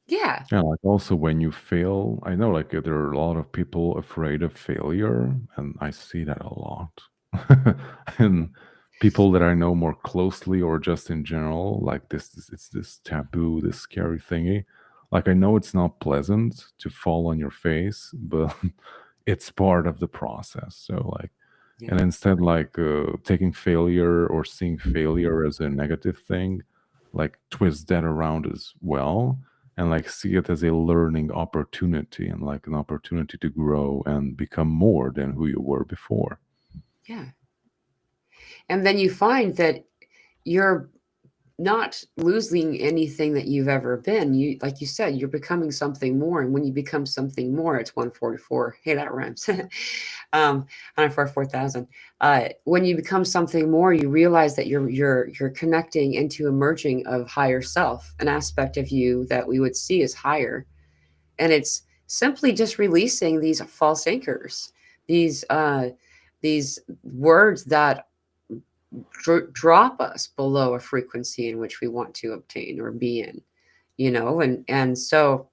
A: Yeah,
B: Yeah, like also when you fail, I know like there are a lot of people afraid of failure, and I see that a lot. And people that I know more closely or just in general, like it's this taboo, this scary thingy. Like I know it's not pleasant to fall on your face, but it's part of the process. So like,
A: yeah,
B: and instead like taking failure or seeing failure as a negative thing, like twist that around as well, and like see it as a learning opportunity and like an opportunity to grow and become more than who you were before.
A: yeah. And then you find that you're not losing anything that you've ever been. You, like you said, you're becoming something more. And when you become something more, it's 144. Hey, that rhymes. 144,000. When you become something more, you realize that you're connecting into a merging of higher self, an aspect of you that we would see as higher. And it's simply just releasing these false anchors, these these words that drop us below a frequency in which we want to obtain or be in, and so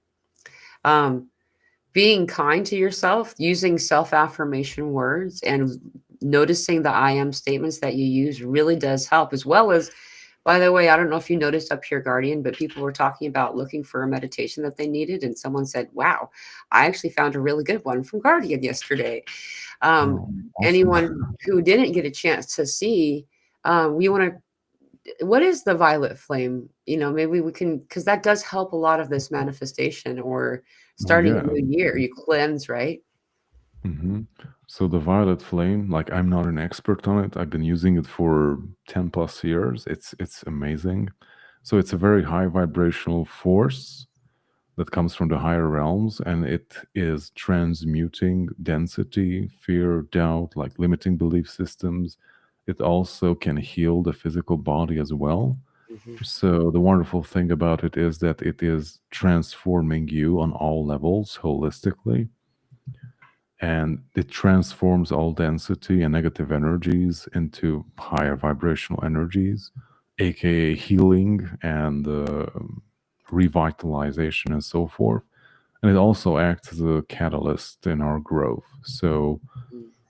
A: um being kind to yourself, using self-affirmation words, and noticing the I am statements that you use really does help, as well as, by the way, I don't know if you noticed up here, Guardian, but people were talking about looking for a meditation that they needed, and someone said, wow, I actually found a really good one from Guardian yesterday. um
B: Oh, awesome.
A: Anyone who didn't get a chance to see, you want to, what is the violet flame? Maybe we can, because that does help a lot of this manifestation or
B: Oh
A: starting a
B: yeah.
A: new year. You cleanse, right?
B: hmm So the violet flame, like I'm not an expert on it. I've been using it for 10 plus years. It's amazing. So it's a very high vibrational force that comes from the higher realms, and it is transmuting density, fear, doubt, like limiting belief systems. It also can heal the physical body as well.
A: Hmm.
B: So the wonderful thing about it is that it is transforming you on all levels holistically, and it transforms all density and negative energies into higher vibrational energies, aka healing and revitalization and so forth. And it also acts as a catalyst in our growth. So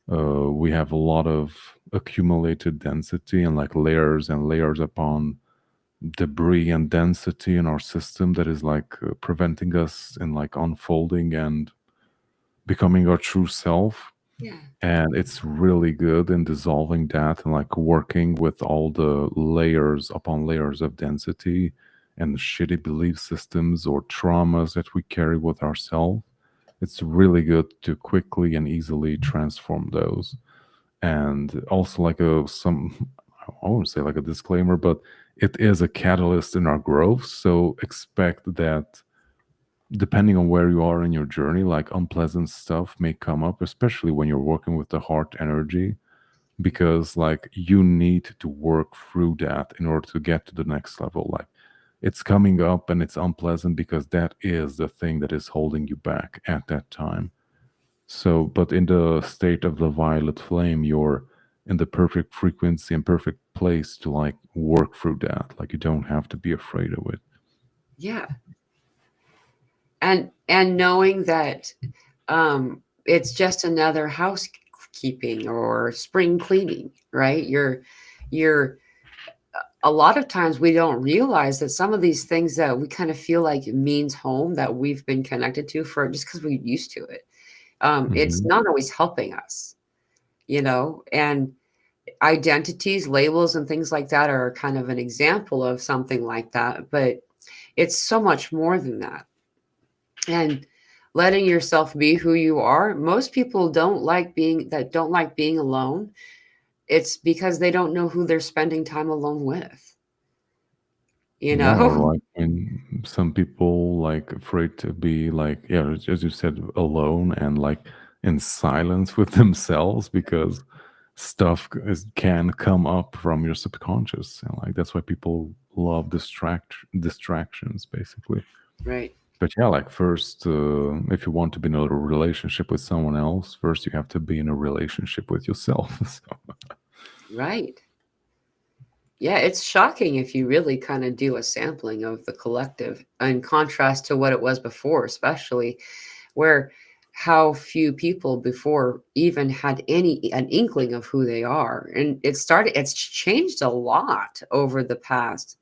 B: we have a lot of accumulated density and like layers and layers upon debris and density in our system that is like preventing us in like unfolding and becoming our true self.
A: Yeah,
B: And it's really good in dissolving that and like working with all the layers upon layers of density and shitty belief systems or traumas that we carry with ourselves. It's really good to quickly and easily transform those. And also like a some I won't say like a disclaimer, but it is a catalyst in our growth. So expect that depending on where you are in your journey, like unpleasant stuff may come up, especially when you're working with the heart energy, because like you need to work through that in order to get to the next level. Like it's coming up and it's unpleasant because that is the thing that is holding you back at that time. So, but in the state of the violet flame, you're in the perfect frequency and perfect place to like work through that. Like you don't have to be afraid of it.
A: Yeah. And knowing that it's just another housekeeping or spring cleaning, right? You're a lot of times we don't realize that some of these things that we kind of feel like it means home, that we've been connected to for just because we're used to it, it's
B: Hmm.
A: not always helping us, and identities, labels, and things like that are kind of an example of something like that, but it's so much more than that. And letting yourself be who you are. Most people don't like being alone. It's because they don't know who they're spending time alone with, you
B: Yeah,
A: know?
B: or like when some people like afraid to be like, yeah, as you said, alone and like in silence with themselves because can come up from your subconscious, and like that's why people love distractions, basically.
A: Right.
B: But yeah, like first, if you want to be in a relationship with someone else, first you have to be in a relationship with yourself. So,
A: Right. Yeah, it's shocking if you really kind of do a sampling of the collective in contrast to what it was before, especially where how few people before even had an inkling of who they are. And it's changed a lot over the past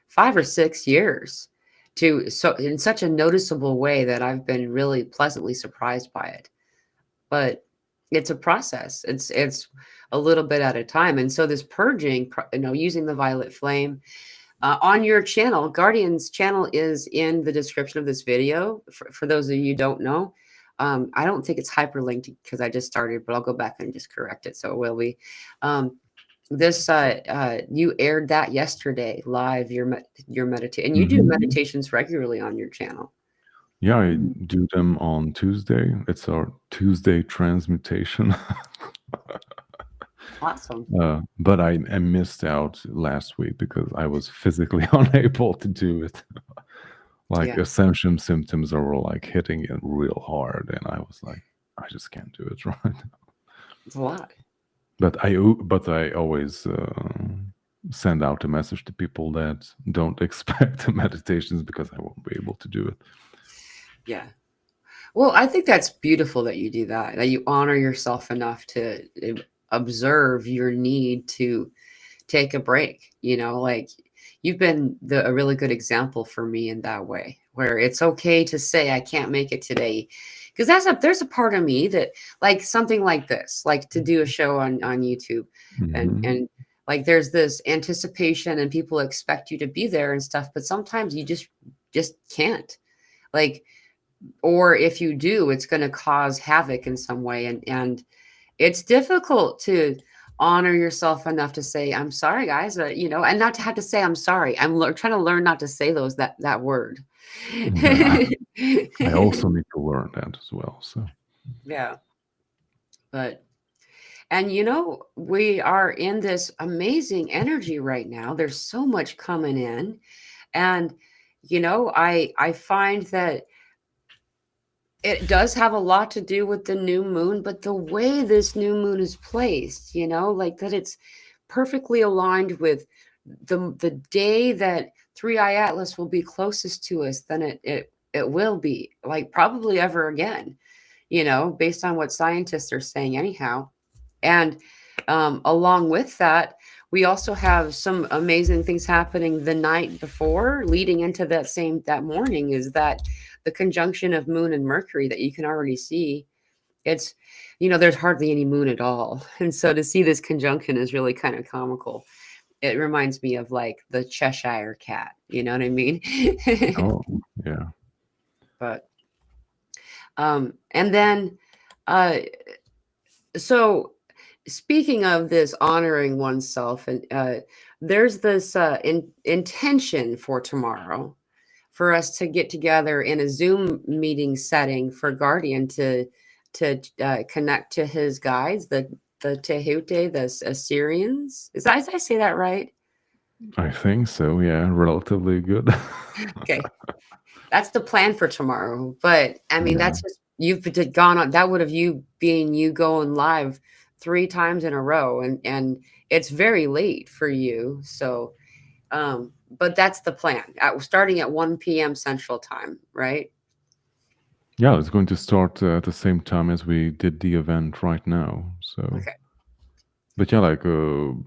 A: 5 or 6 years to so in such a noticeable way that I've been really pleasantly surprised by it. But it's a process. It's a little bit at a time. And so this purging, using the violet flame on your channel, Guardian's channel is in the description of this video. For those of you who don't know, I don't think it's hyperlinked because I just started, but I'll go back and just correct it. So it will be. Um, this You aired that yesterday live. Your meditation, and you do
B: mhm.
A: meditations regularly on your channel.
B: Yeah, I do them on Tuesday. It's our Tuesday transmutation.
A: Awesome.
B: But I missed out last week because I was physically unable to do it. Like
A: Yeah,
B: ascension symptoms are like hitting it real hard, and I was like, I just can't do it right.
A: it's a lot.
B: But I always send out a message to people that don't expect the meditations because I won't be able to do it.
A: Yeah. Well, I think that's beautiful that you do that you honor yourself enough to observe your need to take a break. Like you've been a really good example for me in that way, where it's okay to say, I can't make it today. Because there's a part of me that like something like this, like to do a show on YouTube and,
B: Hmm.
A: and like there's this anticipation and people expect you to be there and stuff, but sometimes you just can't. Like, or if you do, it's going to cause havoc in some way, and it's difficult to honor yourself enough to say I'm sorry, guys, and not to have to say I'm sorry. Trying to learn not to say that word.
B: Yeah, I also need to learn that as well. So,
A: Yeah, but and we are in this amazing energy right now. There's so much coming in, and I find that it does have a lot to do with the new moon, but the way this new moon is placed, like that it's perfectly aligned with the day that Three Eye Atlas will be closest to us than it will be, like probably ever again, based on what scientists are saying anyhow. And along with that, we also have some amazing things happening the night before, leading into that morning, is that the conjunction of moon and Mercury that you can already see. It's, there's hardly any moon at all. And so to see this conjunction is really kind of comical. It reminds me of like the Cheshire cat, you know what I mean?
B: oh yeah,
A: But and then uh so speaking of this honoring oneself, and there's this intention for tomorrow for us to get together in a Zoom meeting setting for Guardian to connect to his guides, the Tehute, the Assyrians. Did I say that right?
B: I think so. Yeah, relatively good.
A: Okay, that's the plan for tomorrow. But I mean,
B: Yeah.
A: that's just you've gone on. That would have you being you going live 3 times in a row, and it's very late for you. So, but that's the plan. Starting at 1 p.m. Central Time, right?
B: Yeah, it's going to start at the same time as we did the event right now. So,
A: Okay.
B: but yeah, like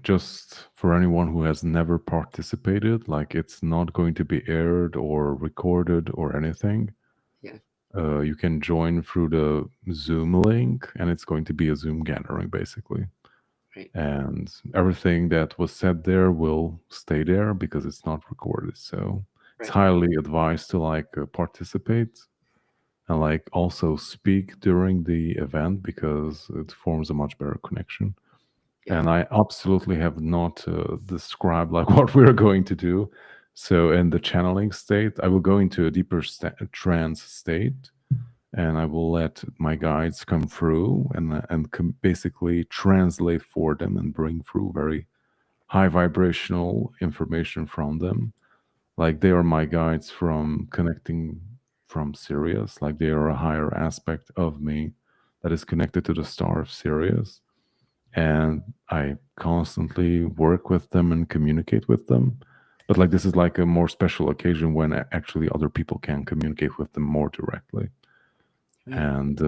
B: just for anyone who has never participated, like it's not going to be aired or recorded or anything.
A: Yeah.
B: You can join through the Zoom link, and it's going to be a Zoom gathering basically.
A: Right.
B: And everything that was said there will stay there because it's not recorded. So it's
A: Right.
B: highly advised to like participate and like also speak during the event because it forms a much better connection.
A: Yeah.
B: And I absolutely have not described like what we're going to do. So in the channeling state, I will go into a deeper trance state, and I will let my guides come through and basically translate for them and bring through very high vibrational information from them. Like they are my guides from connecting from Sirius. Like they are a higher aspect of me that is connected to the star of Sirius, and I constantly work with them and communicate with them. But like this is like a more special occasion when actually other people can communicate with them more directly.
A: Right.
B: And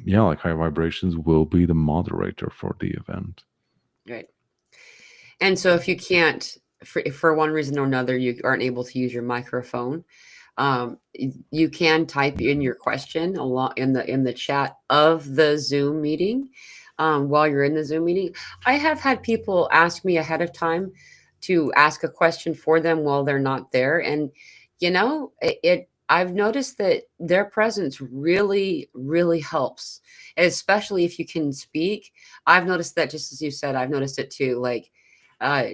B: yeah, like high vibrations will be the moderator for the event.
A: Right. And so if you can't, if for one reason or another, you aren't able to use your microphone, you can type in your question along in the chat of the Zoom meeting, while you're in the Zoom meeting. I have had people ask me ahead of time to ask a question for them while they're not there, and I've noticed that their presence really helps, especially if you can speak. I've noticed that, just as you said, I've noticed it too. Like,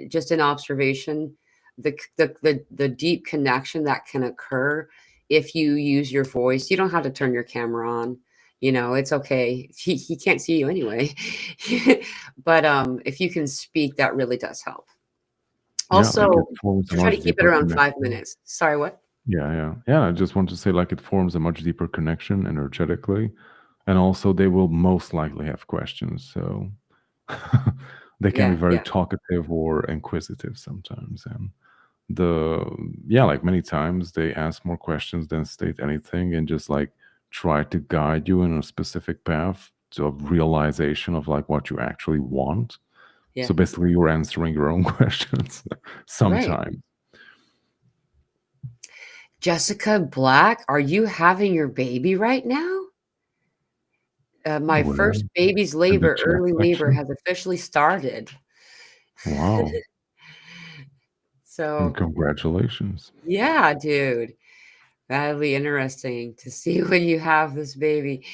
A: just an observation, the deep connection that can occur if you use your voice. You don't have to turn your camera on. It's okay. He can't see you anyway. But if you can speak, that really does help.
B: Yeah, like it
A: Also,
B: forms a
A: try to
B: much
A: keep it
B: deeper
A: around
B: connection.
A: 5 minutes. Sorry, what?
B: Yeah, yeah, yeah. I just want to say, like, it forms a much deeper connection energetically, and also they will most likely have questions. So they can be
A: Yeah,
B: very
A: yeah,
B: talkative or inquisitive sometimes, and the yeah, like many times they ask more questions than state anything, and just like try to guide you in a specific path to a realization of like what you actually want.
A: yeah.
B: So basically, you're answering your own questions
A: Right.
B: sometimes.
A: Jessica Black, are you having your baby right now? My
B: Where
A: first baby's
B: in the
A: labor,
B: chat
A: early labor,
B: section.
A: has officially started.
B: Wow. And
A: So,
B: congratulations.
A: yeah, dude, that'll be interesting to see when you have this baby.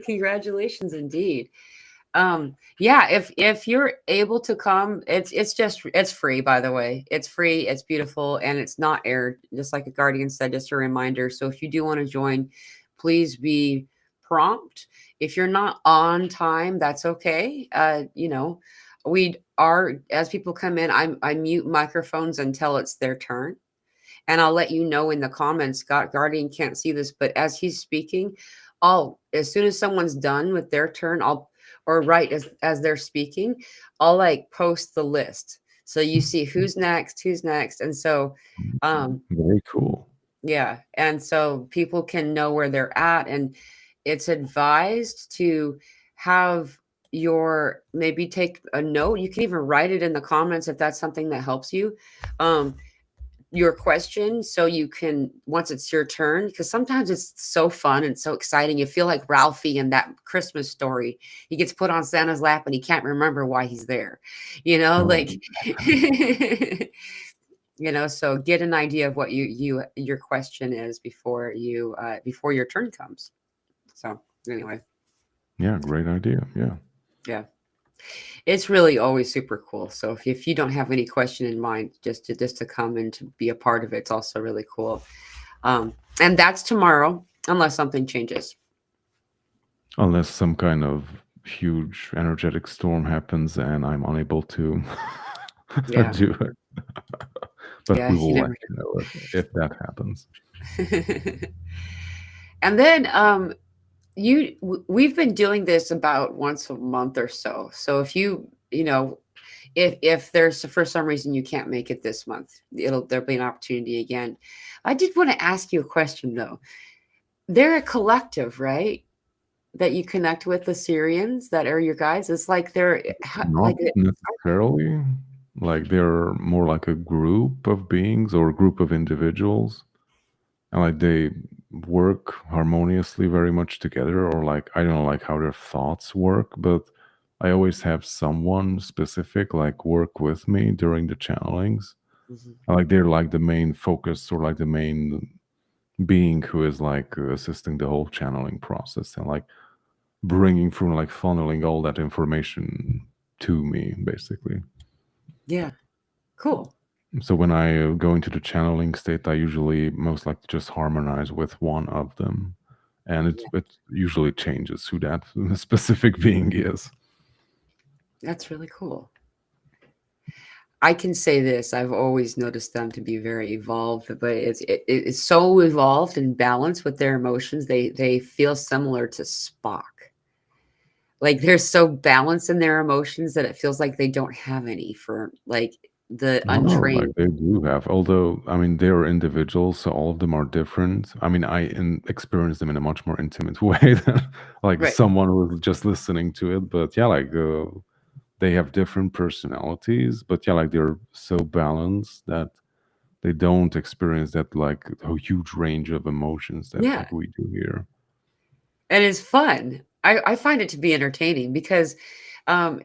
A: Congratulations, indeed. Yeah, if you're able to come, it's free, by the way. It's free, it's beautiful, and it's not aired, just like a guardian said, just a reminder. So if you do want to join, please be prompt. If you're not on time, that's okay. We are, as people come in, I mute microphones until it's their turn, and I'll let you know in the comments. Guardian can't see this, but as he's speaking, as soon as someone's done with their turn, or right as they're speaking, I'll like post the list. So you see who's next. And so,
B: Very cool.
A: yeah. And so people can know where they're at. And it's advised to have maybe take a note. You can even write it in the comments if that's something that helps you. Your question, so you can, once it's your turn, because sometimes it's so fun and so exciting, you feel like Ralphie in that Christmas story. He gets put on Santa's lap and he can't remember why he's there,
B: Oh,
A: like so get an idea of what your question is before your turn comes. So anyway,
B: yeah, great idea. Yeah.
A: yeah, it's really always super cool. So if you don't have any question in mind, just to come and to be a part of it, it's also really cool. And that's tomorrow, unless something changes.
B: Unless some kind of huge energetic storm happens and I'm unable to
A: Yeah,
B: do it. But
A: yeah,
B: we
A: you
B: will let
A: never
B: you know if that happens.
A: know. And then we've been doing this about once a month or so. So if you know, if there's for some reason you can't make it this month, there'll be an opportunity again. I did want to ask you a question though. They're a collective, right? That you connect with the Syrians that are your guides. It's like they're
B: Not
A: like
B: necessarily. Like they're more like a group of beings or a group of individuals, and like they work harmoniously very much together. Or like I don't know, like how their thoughts work, but I always have someone specific like work with me during the channelings.
A: Mhm.
B: And, like they're like the main focus or like the main being who is like assisting the whole channeling process and like bringing through like funneling all that information to me basically.
A: Yeah, cool.
B: So when I go into the channeling state, I usually most likely just harmonize with one of them, and
A: Yeah,
B: it usually changes who that specific being is.
A: that's really cool. I can say this, I've always noticed them to be very evolved, but it's so evolved and balanced with their emotions. They feel similar to Spock. Like they're so balanced in their emotions that it feels like they don't have any for like the
B: Oh no, like
A: untrained.
B: they do have. Although I mean, they're individuals, so all of them are different. I mean, experience them in a much more intimate way than like
A: Right.
B: someone who's just listening to it. But yeah, like they have different personalities, but yeah, like they're so balanced that they don't experience that like a huge range of emotions that
A: Yeah.
B: like we do here.
A: And it's fun. I find it to be entertaining because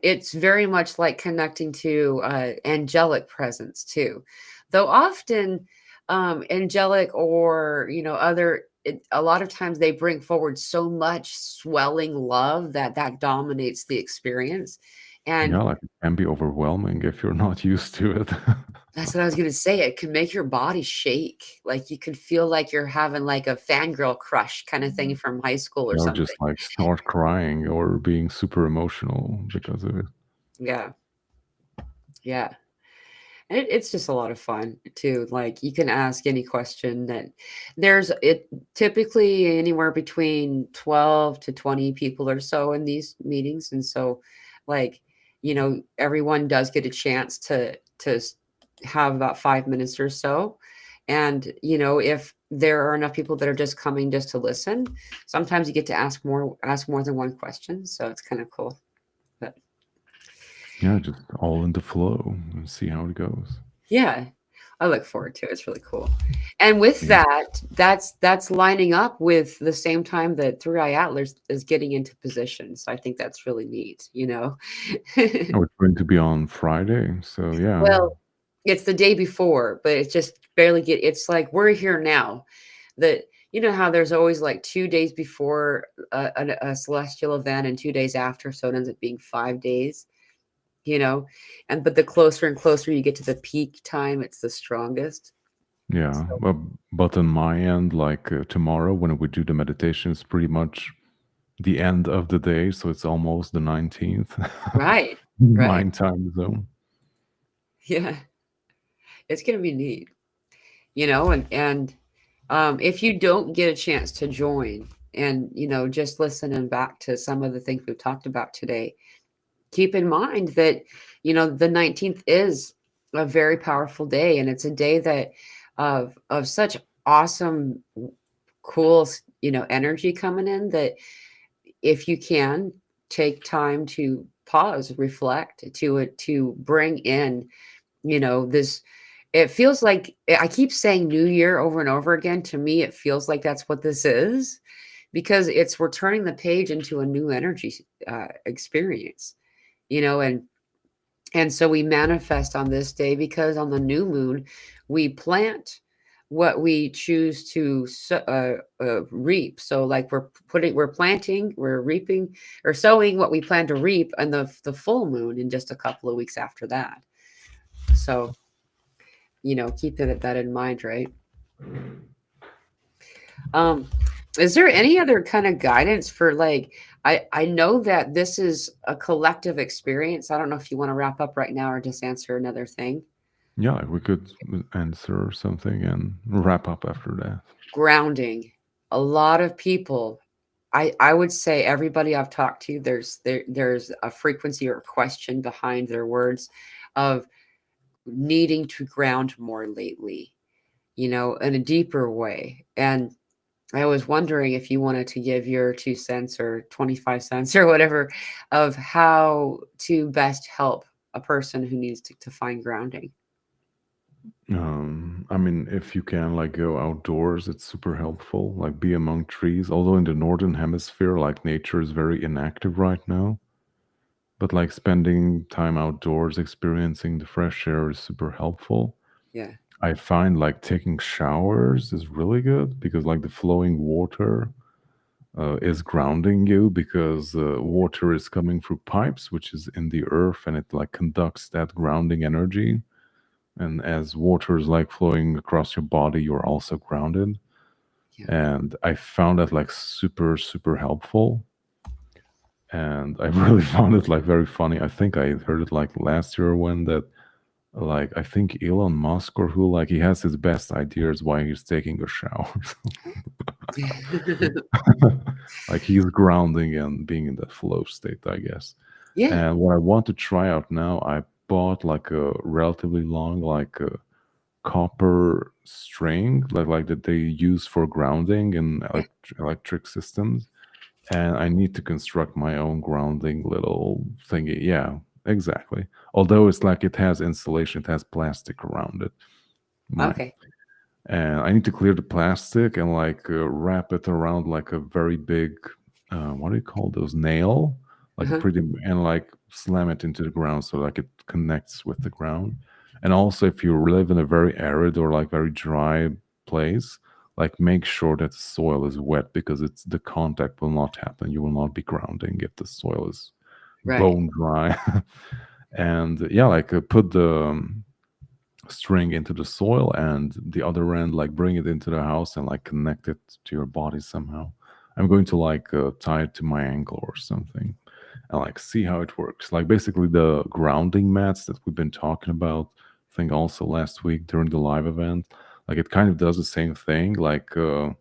A: it's very much like connecting to angelic presence too. Though often angelic or other a lot of times they bring forward so much swelling love that dominates the experience. And
B: Yeah, like it can be overwhelming if you're not used to it.
A: that's what I was gonna say. It can make your body shake. Like you could feel like you're having like a fangirl crush kind of thing from high school or
B: Or
A: something.
B: just like start crying or being super emotional because of it.
A: Yeah. Yeah. It's just a lot of fun too. Like you can ask any question that there's it typically anywhere between 12 to 20 people or so in these meetings. And so like, everyone does get a chance to have about 5 minutes or so. And if there are enough people that are just coming just to listen, sometimes you get to ask more than one question. So it's kind of cool. But
B: Yeah, just all in the flow and see how it goes.
A: yeah, I look forward to it. It's really cool. And with
B: Yeah.
A: that, that's lining up with the same time that Three Eye Atlas is getting into position. So I think that's really neat.
B: Oh, it's going to be on Friday. So yeah.
A: Well, it's the day before, but it's just barely it's like we're here now. That how there's always like 2 days before a celestial event and 2 days after, so it ends up being 5 days. You know, but the closer and closer you get to the peak time, it's the strongest.
B: Yeah.
A: So
B: But on my end, like tomorrow when we do the meditation, it's pretty much the end of the day. So it's almost the 19th.
A: right, right.
B: Mine time zone.
A: Yeah, it's gonna be neat, and if you don't get a chance to join and just listening back to some of the things we've talked about today, keep in mind that the 19th is a very powerful day, and it's a day that of such awesome, cool, energy coming in that if you can take time to pause, reflect, to bring in this. It feels like I keep saying new year over and over again. To me, it feels like that's what this is because we're turning the page into a new energy experience, and so we manifest on this day because on the new moon, we plant what we choose to reap. So, like we're planting, we're reaping, or sowing what we plan to reap, and the full moon in just a couple of weeks after that. So, keep that in mind, right? Um, is there any other kind of guidance for like? I know that this is a collective experience. I don't know if you want to wrap up right now or just answer another thing.
B: Yeah, like we could answer something and wrap up after that.
A: Grounding. A lot of people. I would say everybody I've talked to, there's a frequency or a question behind their words of needing to ground more lately, in a deeper way. And I was wondering if you wanted to give your 2 cents or 25 cents or whatever of how to best help a person who needs to find grounding.
B: I mean, if you can like go outdoors, it's super helpful. Like be among trees. Although in the northern hemisphere, like nature is very inactive right now. But like spending time outdoors, experiencing the fresh air is super helpful.
A: Yeah.
B: I find like taking showers is really good because like the flowing water is grounding you because water is coming through pipes, which is in the earth, and it like conducts that grounding energy. And as water is like flowing across your body, you're also grounded.
A: Yeah.
B: And I found that like super, super helpful. And I really found it like very funny. I think I heard it like last year when that like I think Elon Musk or who like he has his best ideas while he's taking a shower. Like he's grounding and being in that flow state, I guess.
A: Yeah.
B: And what I want to try out now, I bought like a relatively long like a copper string like that they use for grounding in
A: Yeah.
B: electric systems, and I need to construct my own grounding little thingy. Yeah, exactly. Although it's like it has insulation, it has plastic around it. Mine.
A: Okay.
B: And I need to clear the plastic and like wrap it around like a very big, what do you call those, nail, like a
A: Uh-huh.
B: pretty, and like slam it into the ground so like it connects with the ground. And also, if you live in a very arid or like very dry place, like make sure that the soil is wet because it's the contact will not happen. You will not be grounding if the soil is
A: Right.
B: bone dry. And yeah, like put the string into the soil and the other end like bring it into the house and like connect it to your body somehow. I'm going to like tie it to my ankle or something and like see how it works. Like basically the grounding mats that we've been talking about, I think also last week during the live event, like it kind of does the same thing. Like the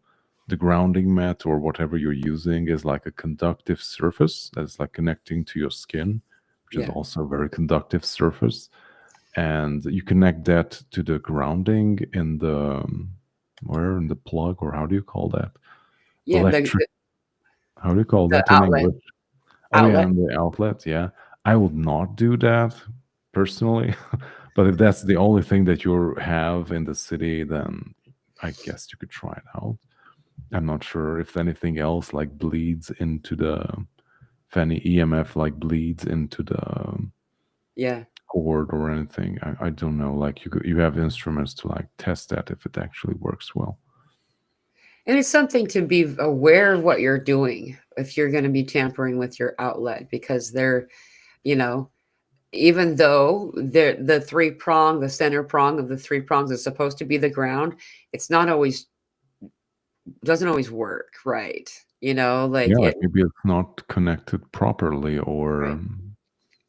B: grounding mat or whatever you're using is like a conductive surface that's like connecting to your skin, which is
A: Yeah.
B: also a very conductive surface, and you connect that to the grounding in the where in the plug, or how do you call that,
A: Yeah.
B: electric, how do you call
A: The
B: that in
A: outlet.
B: English? Oh yeah,
A: Outlet.
B: in the outlet. Yeah, I would not do that personally. But if that's the only thing that you have in the city, then I guess you could try it out. I'm not sure if anything else like bleeds into the, if any EMF like bleeds into the
A: Yeah.
B: cord or anything. I don't know. Like you have instruments to like test that if it actually works well.
A: And it's something to be aware of what you're doing if you're going to be tampering with your outlet, because you know, even though the three prong, the center prong of the three prongs is supposed to be the ground, it's not always, doesn't always work, right? Like
B: Yeah, like
A: it,
B: maybe it's not connected properly, or
A: right,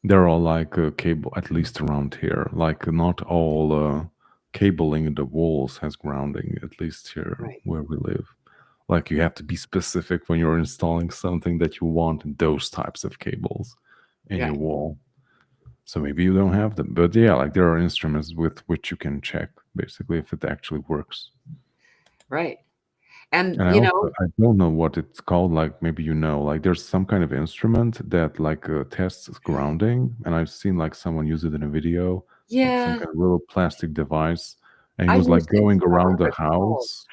B: they're all like a cable. At least around here, like not all cabling in the walls has grounding. At least here
A: right.
B: where we live. Like you have to be specific when you're installing something that you want those types of cables in
A: Yeah,
B: your wall. So maybe you don't have them. But yeah, like there are instruments with which you can check basically if it actually works.
A: right. And
B: And I don't know what it's called. Like maybe you know, like there's some kind of instrument that like tests grounding, and I've seen like someone use it in a video, like some
A: yeah,
B: kind of little plastic device, and he
A: I
B: was like
A: used it
B: going
A: too. I
B: around
A: wonder
B: the
A: what it's called.
B: house.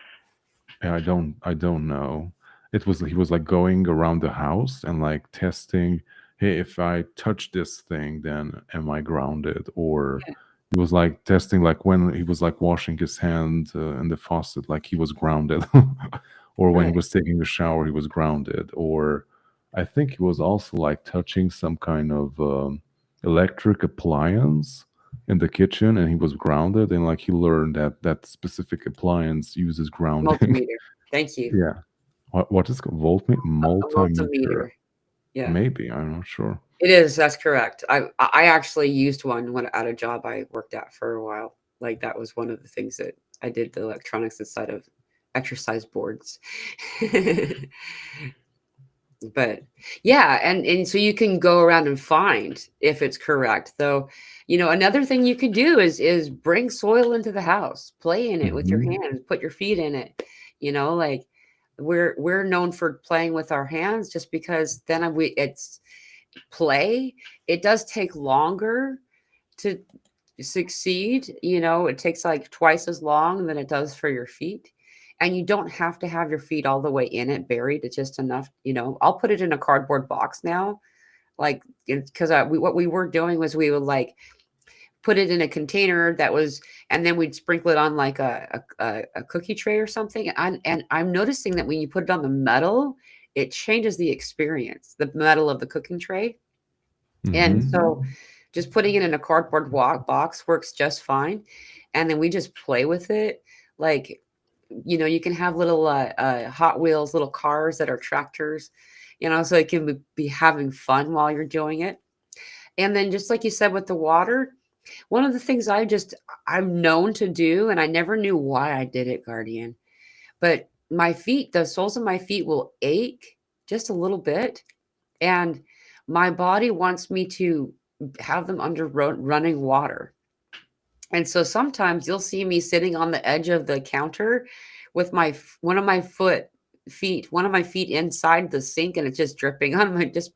B: And I don't know. It was he was like going around the house and like testing, hey, if I touch this thing, then am I grounded? Or
A: Yeah,
B: he was like testing like when he was like washing his hand in the faucet, like he was grounded. Or when he
A: right.
B: was taking a shower, he was grounded. Or I think he was also like touching some kind of electric appliance in the kitchen, and he was grounded, and like he learned that that specific appliance uses grounding.
A: Multimeter. Thank you.
B: Yeah. What is it called?
A: A
B: Multimeter?
A: multimeter. Yeah.
B: Maybe, I'm not sure.
A: It is, that's correct. I actually used one when at a job I worked at for a while. Like that was one of the things that I did, the electronics inside of exercise boards. But yeah, and so you can go around and find if it's correct. Though, another thing you could do is bring soil into the house, play in it with your
B: Hmm.
A: hands, put your feet in it. Like we're known for playing with our hands just because then it's play. It does take longer to succeed. It takes like twice as long than it does for your feet. And you don't have to have your feet all the way in it, buried. It's just enough. I'll put it in a cardboard box now, like because what we were doing was we would like put it in a container and then we'd sprinkle it on like a cookie tray or something. And I'm noticing that when you put it on the metal, it changes the experience, the metal of the cooking tray. And
B: Hmm.
A: so just putting it in a cardboard box works just fine. And then we just play with it. Like, you can have little Hot Wheels, little cars that are tractors, so it can be having fun while you're doing it. And then just like you said with the water, one of the things I'm known to do, and I never knew why I did it, Guardian, but the soles of my feet will ache just a little bit. And my body wants me to have them under running water. And so sometimes you'll see me sitting on the edge of the counter with one of my feet inside the sink, and it's just dripping on my just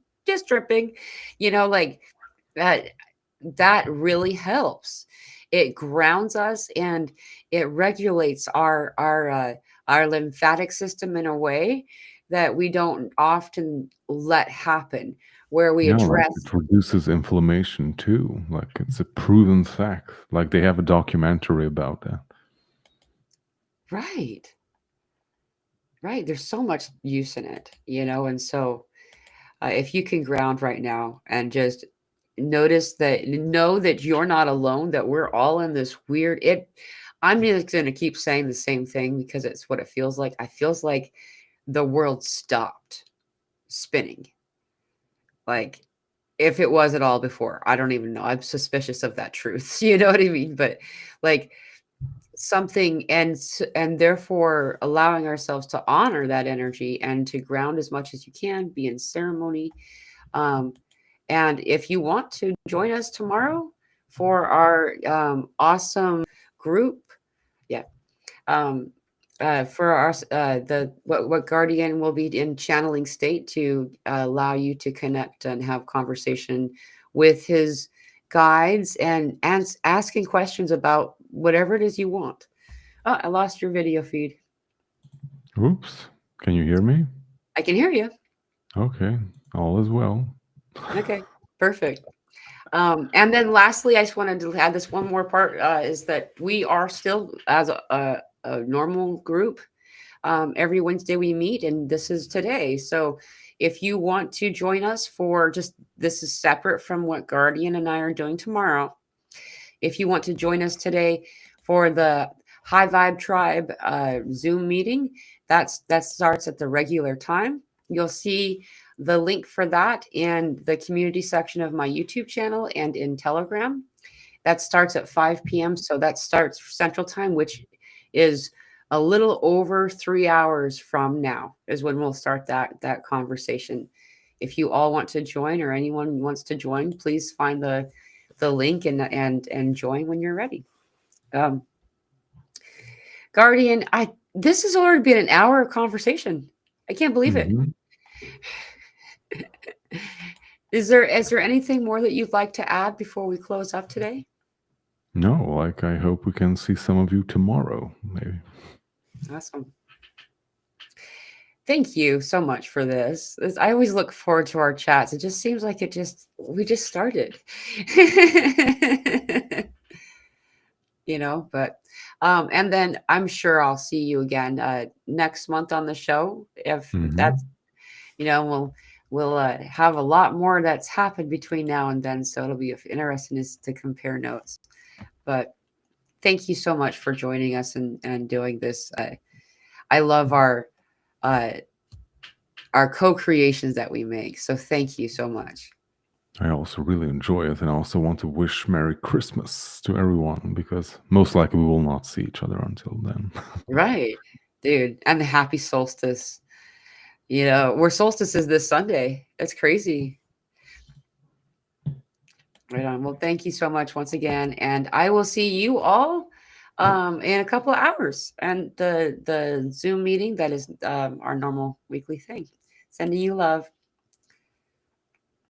A: dripping, like that. That really helps. It grounds us and it regulates our lymphatic system in a way that we don't often let happen, where we
B: Yeah, like
A: address.
B: it reduces inflammation too. Like it's a proven fact. Like they have a documentary about that.
A: Right. Right. There's so much use in it, and so if you can ground right now and just know that you're not alone, that we're all in this weird it. I'm just going to keep saying the same thing because it's what it feels like. I feels like the world stopped spinning. Like if it was at all before, I don't even know. I'm suspicious of that truth. You know what I mean? But like something and therefore allowing ourselves to honor that energy and to ground as much as you can, be in ceremony. um, and if you want to join us tomorrow for our awesome group, yeah, um, for our the what Guardian will be in channeling state to allow you to connect and have conversation with his guides and asking questions about whatever it is you want. Oh, I lost your video feed.
B: Oops. Can you hear me?
A: I can hear you.
B: Okay. All is well.
A: Okay, perfect. And then lastly, I just wanted to add this one more part is that we are still as a normal group. Every Wednesday we meet, and this is today. So if you want to join us for just this is separate from what Guardian and I are doing tomorrow. If you want to join us today for the High Vibe Tribe Zoom meeting, that starts at the regular time. You'll see the link for that in the community section of my YouTube channel and in Telegram. That starts at 5 p.m. So that starts Central Time, which is a little over 3 hours from now is when we'll start that conversation. If you all want to join or anyone wants to join, please find the link and join when you're ready. Um, Guardian, I this has already been an hour of conversation. I can't believe it.
B: Hmm.
A: Is there anything more that you'd like to add before we close up today?
B: No, like I hope we can see some of you tomorrow, maybe.
A: Awesome. Thank you so much for this. I always look forward to our chats. It just seems like we just started. But and then I'm sure I'll see you again next month on the show. If
B: Hmm.
A: that's we'll have a lot more that's happened between now and then, so it'll be interesting to compare notes. But thank you so much for joining us and doing this. I love uh, our co-creations that we make. So thank you so much.
B: I also really enjoy it, and I also want to wish Merry Christmas to everyone because most likely we will not see each other until then.
A: Right, dude. And the happy solstice. We're solstices this Sunday. It's crazy. Right on. Well, thank you so much once again, and I will see you all in a couple of hours, and the Zoom meeting that is our normal weekly thing. Sending you love.